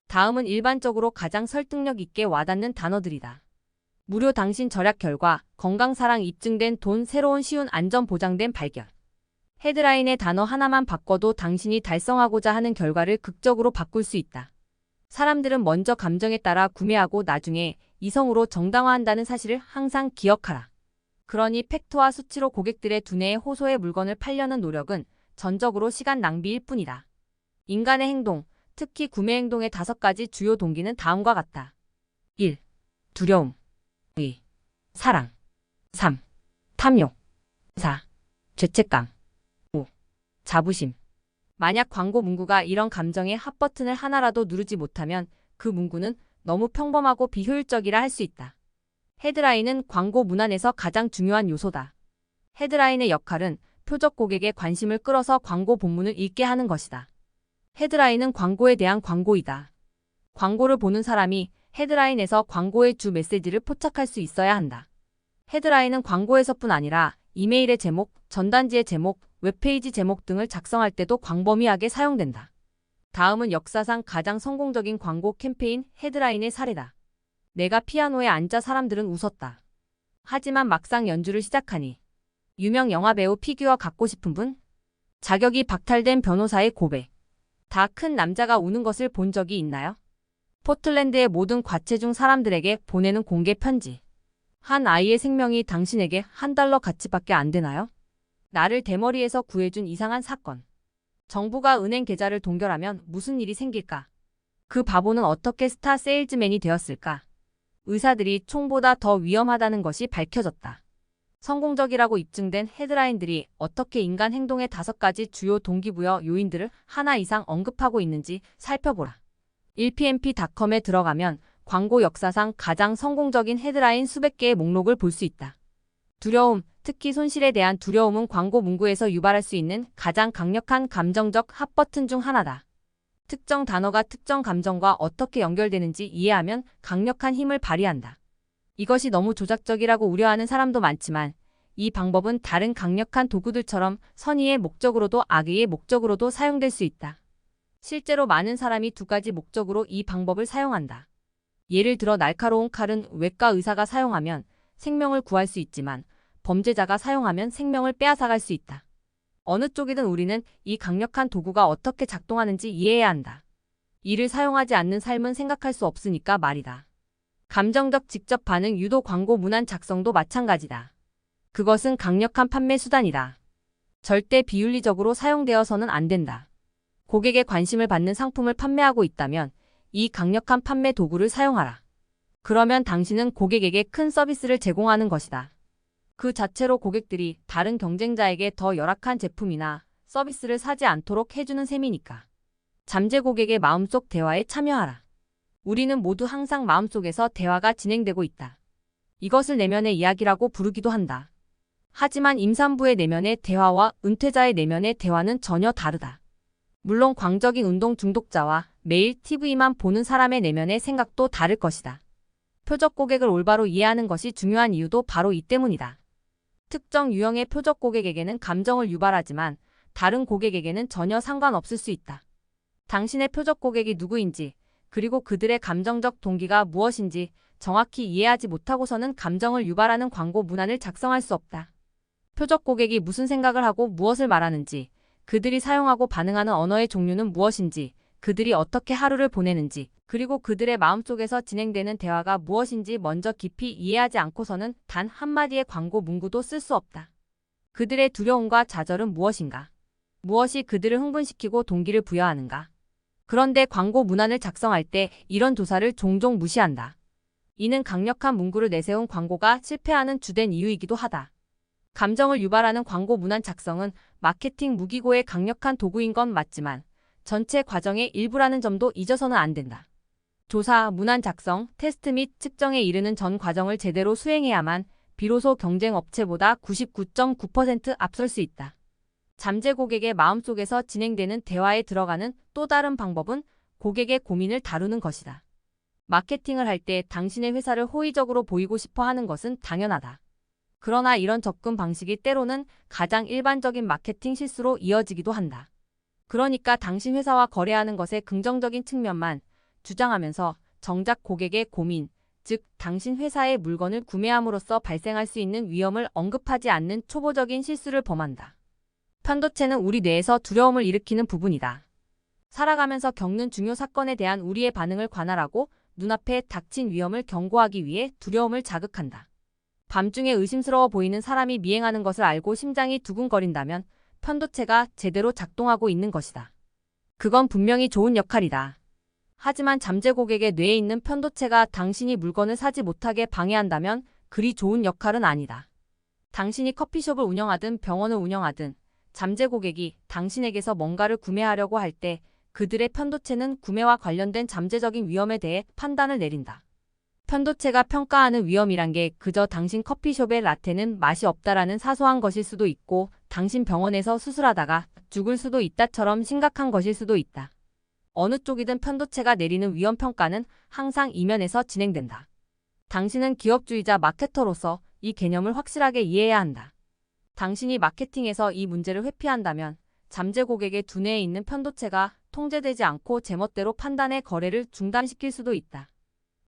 다음은 일반적으로 가장 설득력 있게 와닿는 단어들이다. 무료 당신 절약 결과, 건강사랑 입증된 돈, 새로운 쉬운 안전 보장된 발견. 헤드라인의 단어 하나만 바꿔도 당신이 달성하고자 하는 결과를 극적으로 바꿀 수 있다. 사람들은 먼저 감정에 따라 구매하고 나중에 이성으로 정당화한다는 사실을 항상 기억하라. 그러니 팩트와 수치로 고객들의 두뇌에 호소의 물건을 팔려는 노력은 전적으로 시간 낭비일 뿐이다. 인간의 행동, 특히 구매 행동의 5가지 주요 동기는 다음과 같다. 1. 두려움 2. 사랑 3. 탐욕 4. 죄책감 5. 자부심. 만약 광고 문구가 이런 감정의 핫버튼을 하나라도 누르지 못하면 그 문구는 너무 평범하고 비효율적이라 할 수 있다. 헤드라인은 광고 문안에서 가장 중요한 요소다. 헤드라인의 역할은 표적 고객의 관심을 끌어서 광고 본문을 읽게 하는 것이다. 헤드라인은 광고에 대한 광고이다. 광고를 보는 사람이 헤드라인에서 광고의 주 메시지를 포착할 수 있어야 한다. 헤드라인은 광고에서뿐 아니라 이메일의 제목, 전단지의 제목, 웹페이지 제목 등을 작성할 때도 광범위하게 사용된다. 다음은 역사상 가장 성공적인 광고 캠페인 헤드라인의 사례다. 내가 피아노에 앉아 사람들은 웃었다. 하지만 막상 연주를 시작하니. 유명 영화배우 피규어 갖고 싶은 분? 자격이 박탈된 변호사의 고백. 다 큰 남자가 우는 것을 본 적이 있나요? 포틀랜드의 모든 과체중 사람들에게 보내는 공개 편지. 한 아이의 생명이 당신에게 $1 가치밖에 안 되나요? 나를 대머리에서 구해준 이상한 사건. 정부가 은행 계좌를 동결하면 무슨 일이 생길까? 그 바보는 어떻게 스타 세일즈맨이 되었을까? 의사들이 총보다 더 위험하다는 것이 밝혀졌다. 성공적이라고 입증된 헤드라인들이 어떻게 인간 행동의 5가지 주요 동기부여 요인들을 하나 이상 언급하고 있는지 살펴보라. 1pmp.com에 들어가면 광고 역사상 가장 성공적인 헤드라인 수백 개의 목록을 볼 수 있다. 두려움, 특히 손실에 대한 두려움은 광고 문구에서 유발할 수 있는 가장 강력한 감정적 핫버튼 중 하나다. 특정 단어가 특정 감정과 어떻게 연결되는지 이해하면 강력한 힘을 발휘한다. 이것이 너무 조작적이라고 우려하는 사람도 많지만 이 방법은 다른 강력한 도구들처럼 선의의 목적으로도 악의의 목적으로도 사용될 수 있다. 실제로 많은 사람이 2가지 목적으로 이 방법을 사용한다. 예를 들어 날카로운 칼은 외과 의사가 사용하면 생명을 구할 수 있지만 범죄자가 사용하면 생명을 빼앗아갈 수 있다. 어느 쪽이든 우리는 이 강력한 도구가 어떻게 작동하는지 이해해야 한다. 이를 사용하지 않는 삶은 생각할 수 없으니까 말이다. 감정적 직접 반응 유도 광고 문안 작성도 마찬가지다. 그것은 강력한 판매 수단이다. 절대 비윤리적으로 사용되어서는 안 된다. 고객의 관심을 받는 상품을 판매하고 있다면 이 강력한 판매 도구를 사용하라. 그러면 당신은 고객에게 큰 서비스를 제공하는 것이다. 그 자체로 고객들이 다른 경쟁자에게 더 열악한 제품이나 서비스를 사지 않도록 해주는 셈이니까. 잠재 고객의 마음속 대화에 참여하라. 우리는 모두 항상 마음속에서 대화가 진행되고 있다. 이것을 내면의 이야기라고 부르기도 한다. 하지만 임산부의 내면의 대화와 은퇴자의 내면의 대화는 전혀 다르다. 물론 광적인 운동 중독자와 매일 TV만 보는 사람의 내면의 생각도 다를 것이다. 표적 고객을 올바로 이해하는 것이 중요한 이유도 바로 이 때문이다. 특정 유형의 표적 고객에게는 감정을 유발하지만 다른 고객에게는 전혀 상관없을 수 있다. 당신의 표적 고객이 누구인지 그리고 그들의 감정적 동기가 무엇인지 정확히 이해하지 못하고서는 감정을 유발하는 광고 문안을 작성할 수 없다. 표적 고객이 무슨 생각을 하고 무엇을 말하는지, 그들이 사용하고 반응하는 언어의 종류는 무엇인지, 그들이 어떻게 하루를 보내는지, 그리고 그들의 마음속에서 진행되는 대화가 무엇인지 먼저 깊이 이해하지 않고서는 단 한마디의 광고 문구도 쓸 수 없다. 그들의 두려움과 좌절은 무엇인가? 무엇이 그들을 흥분시키고 동기를 부여하는가? 그런데 광고 문안을 작성할 때 이런 조사를 종종 무시한다. 이는 강력한 문구를 내세운 광고가 실패하는 주된 이유이기도 하다. 감정을 유발하는 광고 문안 작성은 마케팅 무기고의 강력한 도구인 건 맞지만 전체 과정의 일부라는 점도 잊어서는 안 된다. 조사, 문안 작성, 테스트 및 측정에 이르는 전 과정을 제대로 수행해야만 비로소 경쟁 업체보다 99.9% 앞설 수 있다. 잠재 고객의 마음속에서 진행되는 대화에 들어가는 또 다른 방법은 고객의 고민을 다루는 것이다. 마케팅을 할 때 당신의 회사를 호의적으로 보이고 싶어 하는 것은 당연하다. 그러나 이런 접근 방식이 때로는 가장 일반적인 마케팅 실수로 이어지기도 한다. 그러니까 당신 회사와 거래하는 것의 긍정적인 측면만 주장하면서 정작 고객의 고민, 즉 당신 회사의 물건을 구매함으로써 발생할 수 있는 위험을 언급하지 않는 초보적인 실수를 범한다. 편도체는 우리 뇌에서 두려움을 일으키는 부분이다. 살아가면서 겪는 중요 사건에 대한 우리의 반응을 관할하고 눈앞에 닥친 위험을 경고하기 위해 두려움을 자극한다. 밤중에 의심스러워 보이는 사람이 미행하는 것을 알고 심장이 두근거린다면 편도체가 제대로 작동하고 있는 것이다. 그건 분명히 좋은 역할이다. 하지만 잠재 고객의 뇌에 있는 편도체가 당신이 물건을 사지 못하게 방해한다면 그리 좋은 역할은 아니다. 당신이 커피숍을 운영하든 병원을 운영하든 잠재 고객이 당신에게서 뭔가를 구매하려고 할 때 그들의 편도체는 구매와 관련된 잠재적인 위험에 대해 판단을 내린다. 편도체가 평가하는 위험이란 게 그저 당신 커피숍의 라떼는 맛이 없다라는 사소한 것일 수도 있고 당신 병원에서 수술하다가 죽을 수도 있다처럼 심각한 것일 수도 있다. 어느 쪽이든 편도체가 내리는 위험 평가는 항상 이면에서 진행된다. 당신은 기업주의자 마케터로서 이 개념을 확실하게 이해해야 한다. 당신이 마케팅에서 이 문제를 회피한다면 잠재 고객의 두뇌에 있는 편도체가 통제되지 않고 제멋대로 판단의 거래를 중단시킬 수도 있다.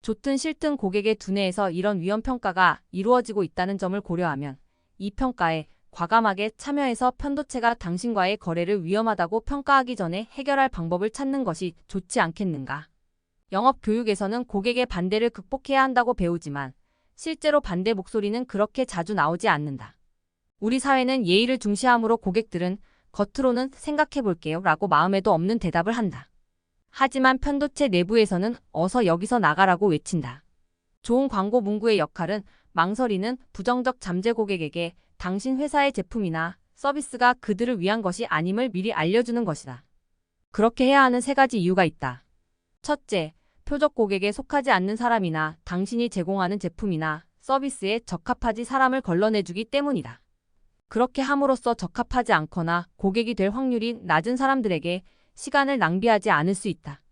좋든 싫든 고객의 두뇌에서 이런 위험 평가가 이루어지고 있다는 점을 고려하면 이 평가에 과감하게 참여해서 편도체가 당신과의 거래를 위험하다고 평가하기 전에 해결할 방법을 찾는 것이 좋지 않겠는가. 영업 교육에서는 고객의 반대를 극복해야 한다고 배우지만 실제로 반대 목소리는 그렇게 자주 나오지 않는다. 우리 사회는 예의를 중시하므로 고객들은 겉으로는 생각해 볼게요 라고 마음에도 없는 대답을 한다. 하지만 편도체 내부에서는 어서 여기서 나가라고 외친다. 좋은 광고 문구의 역할은 망설이는 부정적 잠재 고객에게 당신 회사의 제품이나 서비스가 그들을 위한 것이 아님을 미리 알려주는 것이다. 그렇게 해야 하는 세 가지 이유가 있다. 첫째, 표적 고객에 속하지 않는 사람이나 당신이 제공하는 제품이나 서비스에 적합하지 사람을 걸러내주기 때문이다. 그렇게 함으로써 적합하지 않거나 고객이 될 확률이 낮은 사람들에게 시간을 낭비하지 않을 수 있다.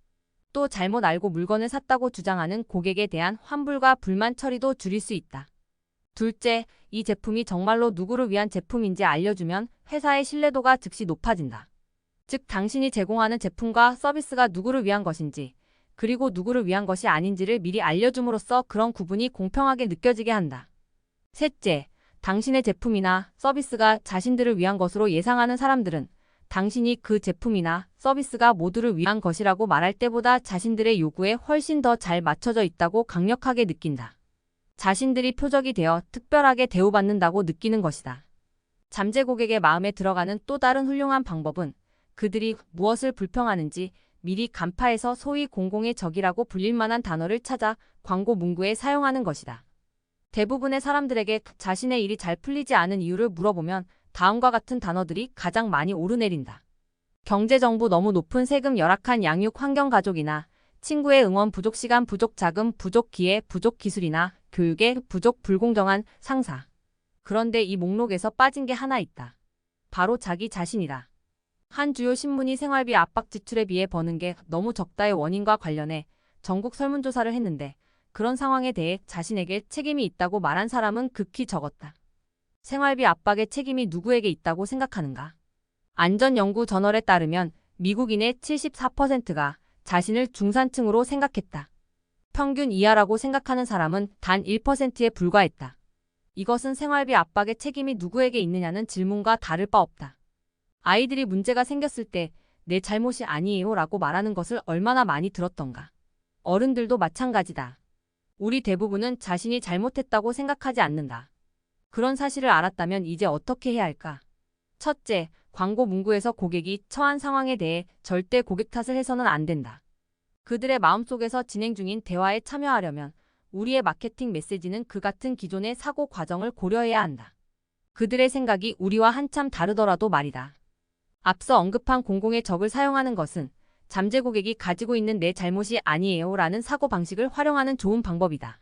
또 잘못 알고 물건을 샀다고 주장하는 고객에 대한 환불과 불만 처리도 줄일 수 있다. 둘째, 이 제품이 정말로 누구를 위한 제품인지 알려주면 회사의 신뢰도가 즉시 높아진다. 즉, 당신이 제공하는 제품과 서비스가 누구를 위한 것인지, 그리고 누구를 위한 것이 아닌지를 미리 알려줌으로써 그런 구분이 공평하게 느껴지게 한다. 셋째, 당신의 제품이나 서비스가 자신들을 위한 것으로 예상하는 사람들은 당신이 그 제품이나 서비스가 모두를 위한 것이라고 말할 때보다 자신들의 요구에 훨씬 더 잘 맞춰져 있다고 강력하게 느낀다. 자신들이 표적이 되어 특별하게 대우받는다고 느끼는 것이다. 잠재 고객의 마음에 들어가는 또 다른 훌륭한 방법은 그들이 무엇을 불평하는지 미리 간파해서 소위 공공의 적이라고 불릴 만한 단어를 찾아 광고 문구에 사용하는 것이다. 대부분의 사람들에게 자신의 일이 잘 풀리지 않은 이유를 물어보면 다음과 같은 단어들이 가장 많이 오르내린다. 경제정보 너무 높은 세금 열악한 양육 환경 가족이나 친구의 응원 부족 시간 부족 자금 부족 기회 부족 기술이나 교육의 부족 불공정한 상사. 그런데 이 목록에서 빠진 게 하나 있다. 바로 자기 자신이다. 한 주요 신문이 생활비 압박 지출에 비해 버는 게 너무 적다의 원인과 관련해 전국 설문조사를 했는데 그런 상황에 대해 자신에게 책임이 있다고 말한 사람은 극히 적었다. 생활비 압박의 책임이 누구에게 있다고 생각하는가? 안전연구저널에 따르면 미국인의 74%가 자신을 중산층으로 생각했다. 평균 이하라고 생각하는 사람은 단 1%에 불과했다. 이것은 생활비 압박의 책임이 누구에게 있느냐는 질문과 다를 바 없다. 아이들이 문제가 생겼을 때 내 잘못이 아니에요 라고 말하는 것을 얼마나 많이 들었던가. 어른들도 마찬가지다. 우리 대부분은 자신이 잘못했다고 생각하지 않는다. 그런 사실을 알았다면 이제 어떻게 해야 할까? 첫째, 광고 문구에서 고객이 처한 상황에 대해 절대 고객 탓을 해서는 안 된다. 그들의 마음속에서 진행 중인 대화에 참여하려면 우리의 마케팅 메시지는 그 같은 기존의 사고 과정을 고려해야 한다. 그들의 생각이 우리와 한참 다르더라도 말이다. 앞서 언급한 공공의 적을 사용하는 것은 잠재 고객이 가지고 있는 내 잘못이 아니에요 라는 사고방식을 활용하는 좋은 방법이다.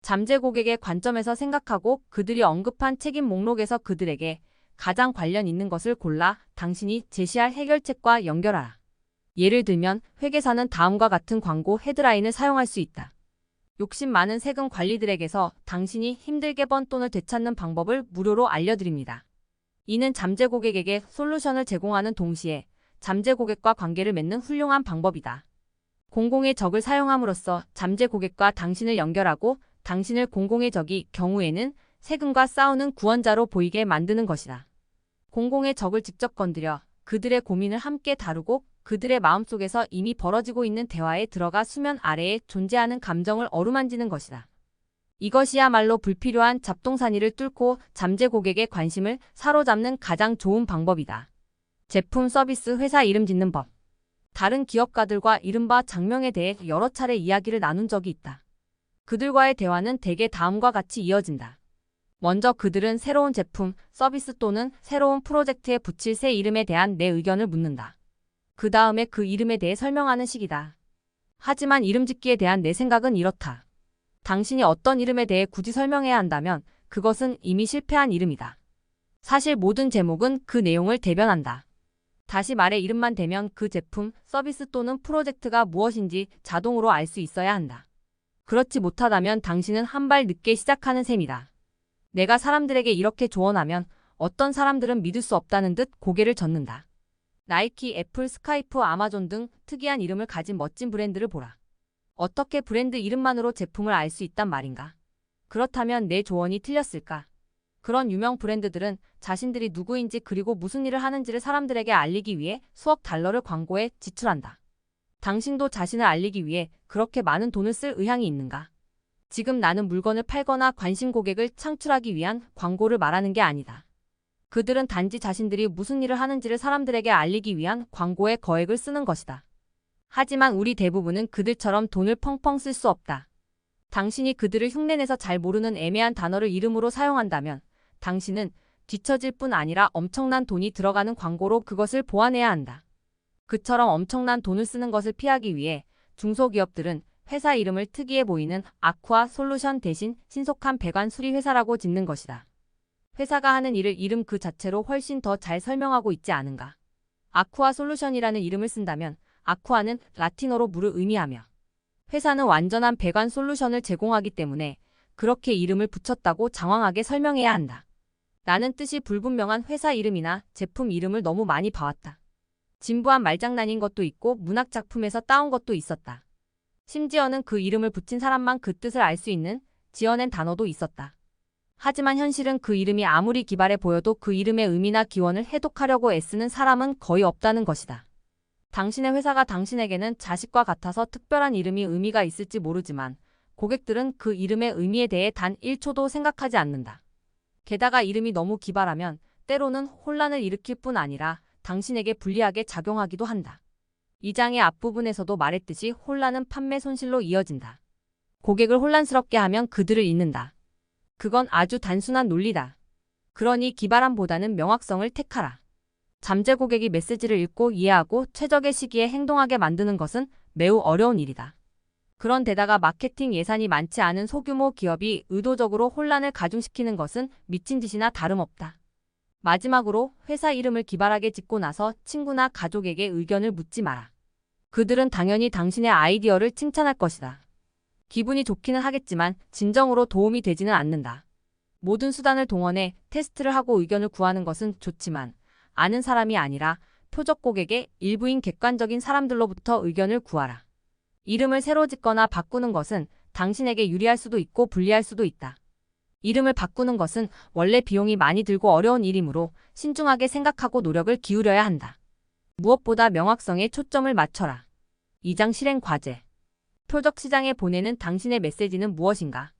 잠재 고객의 관점에서 생각하고 그들이 언급한 책임 목록에서 그들에게 가장 관련 있는 것을 골라 당신이 제시할 해결책과 연결하라. 예를 들면 회계사는 다음과 같은 광고 헤드라인을 사용할 수 있다. 욕심 많은 세금 관리들에게서 당신이 힘들게 번 돈을 되찾는 방법을 무료로 알려드립니다. 이는 잠재 고객에게 솔루션을 제공하는 동시에 잠재 고객과 관계를 맺는 훌륭한 방법이다. 공공의 적을 사용함으로써 잠재 고객과 당신을 연결하고 당신을 공공의 적이 경우에는 세금과 싸우는 구원자로 보이게 만드는 것이다. 공공의 적을 직접 건드려 그들의 고민을 함께 다루고 그들의 마음속에서 이미 벌어지고 있는 대화에 들어가 수면 아래에 존재하는 감정을 어루만지는 것이다. 이것이야말로 불필요한 잡동사니를 뚫고 잠재 고객의 관심을 사로잡는 가장 좋은 방법이다. 제품, 서비스, 회사 이름 짓는 법. 다른 기업가들과 이른바 장명에 대해 여러 차례 이야기를 나눈 적이 있다. 그들과의 대화는 대개 다음과 같이 이어진다. 먼저 그들은 새로운 제품, 서비스 또는 새로운 프로젝트에 붙일 새 이름에 대한 내 의견을 묻는다. 그 다음에 그 이름에 대해 설명하는 식이다. 하지만 이름 짓기에 대한 내 생각은 이렇다. 당신이 어떤 이름에 대해 굳이 설명해야 한다면 그것은 이미 실패한 이름이다. 사실 모든 제목은 그 내용을 대변한다. 다시 말해 이름만 대면 그 제품, 서비스 또는 프로젝트가 무엇인지 자동으로 알 수 있어야 한다. 그렇지 못하다면 당신은 한 발 늦게 시작하는 셈이다. 내가 사람들에게 이렇게 조언하면 어떤 사람들은 믿을 수 없다는 듯 고개를 젓는다. 나이키, 애플, 스카이프, 아마존 등 특이한 이름을 가진 멋진 브랜드를 보라. 어떻게 브랜드 이름만으로 제품을 알 수 있단 말인가? 그렇다면 내 조언이 틀렸을까? 그런 유명 브랜드들은 자신들이 누구인지 그리고 무슨 일을 하는지를 사람들에게 알리기 위해 수억 달러를 광고에 지출한다. 당신도 자신을 알리기 위해 그렇게 많은 돈을 쓸 의향이 있는가? 지금 나는 물건을 팔거나 관심 고객을 창출하기 위한 광고를 말하는 게 아니다. 그들은 단지 자신들이 무슨 일을 하는지를 사람들에게 알리기 위한 광고에 거액을 쓰는 것이다. 하지만 우리 대부분은 그들처럼 돈을 펑펑 쓸 수 없다. 당신이 그들을 흉내내서 잘 모르는 애매한 단어를 이름으로 사용한다면 당신은 뒤처질 뿐 아니라 엄청난 돈이 들어가는 광고로 그것을 보완해야 한다. 그처럼 엄청난 돈을 쓰는 것을 피하기 위해 중소기업들은 회사 이름을 특이해 보이는 아쿠아 솔루션 대신 신속한 배관 수리 회사라고 짓는 것이다. 회사가 하는 일을 이름 그 자체로 훨씬 더 잘 설명하고 있지 않은가? 아쿠아 솔루션이라는 이름을 쓴다면 아쿠아는 라틴어로 물을 의미하며 회사는 완전한 배관 솔루션을 제공하기 때문에 그렇게 이름을 붙였다고 장황하게 설명해야 한다. 나는 뜻이 불분명한 회사 이름이나 제품 이름을 너무 많이 봐왔다. 진부한 말장난인 것도 있고 문학작품에서 따온 것도 있었다. 심지어는 그 이름을 붙인 사람만 그 뜻을 알 수 있는 지어낸 단어도 있었다. 하지만 현실은 그 이름이 아무리 기발해 보여도 그 이름의 의미나 기원을 해독하려고 애쓰는 사람은 거의 없다는 것이다. 당신의 회사가 당신에게는 자식과 같아서 특별한 이름이 의미가 있을지 모르지만 고객들은 그 이름의 의미에 대해 단 1초도 생각하지 않는다. 게다가 이름이 너무 기발하면 때로는 혼란을 일으킬 뿐 아니라 당신에게 불리하게 작용하기도 한다. 이 장의 앞부분에서도 말했듯이 혼란은 판매 손실로 이어진다. 고객을 혼란스럽게 하면 그들을 잃는다. 그건 아주 단순한 논리다. 그러니 기발함보다는 명확성을 택하라. 잠재 고객이 메시지를 읽고 이해하고 최적의 시기에 행동하게 만드는 것은 매우 어려운 일이다. 그런데다가 마케팅 예산이 많지 않은 소규모 기업이 의도적으로 혼란을 가중시키는 것은 미친 짓이나 다름없다. 마지막으로 회사 이름을 기발하게 짓고 나서 친구나 가족에게 의견을 묻지 마라. 그들은 당연히 당신의 아이디어를 칭찬할 것이다. 기분이 좋기는 하겠지만 진정으로 도움이 되지는 않는다. 모든 수단을 동원해 테스트를 하고 의견을 구하는 것은 좋지만 아는 사람이 아니라 표적 고객의 일부인 객관적인 사람들로부터 의견을 구하라. 이름을 새로 짓거나 바꾸는 것은 당신에게 유리할 수도 있고 불리할 수도 있다. 이름을 바꾸는 것은 원래 비용이 많이 들고 어려운 일이므로 신중하게 생각하고 노력을 기울여야 한다. 무엇보다 명확성에 초점을 맞춰라. 2장 실행 과제. 표적 시장에 보내는 당신의 메시지는 무엇인가?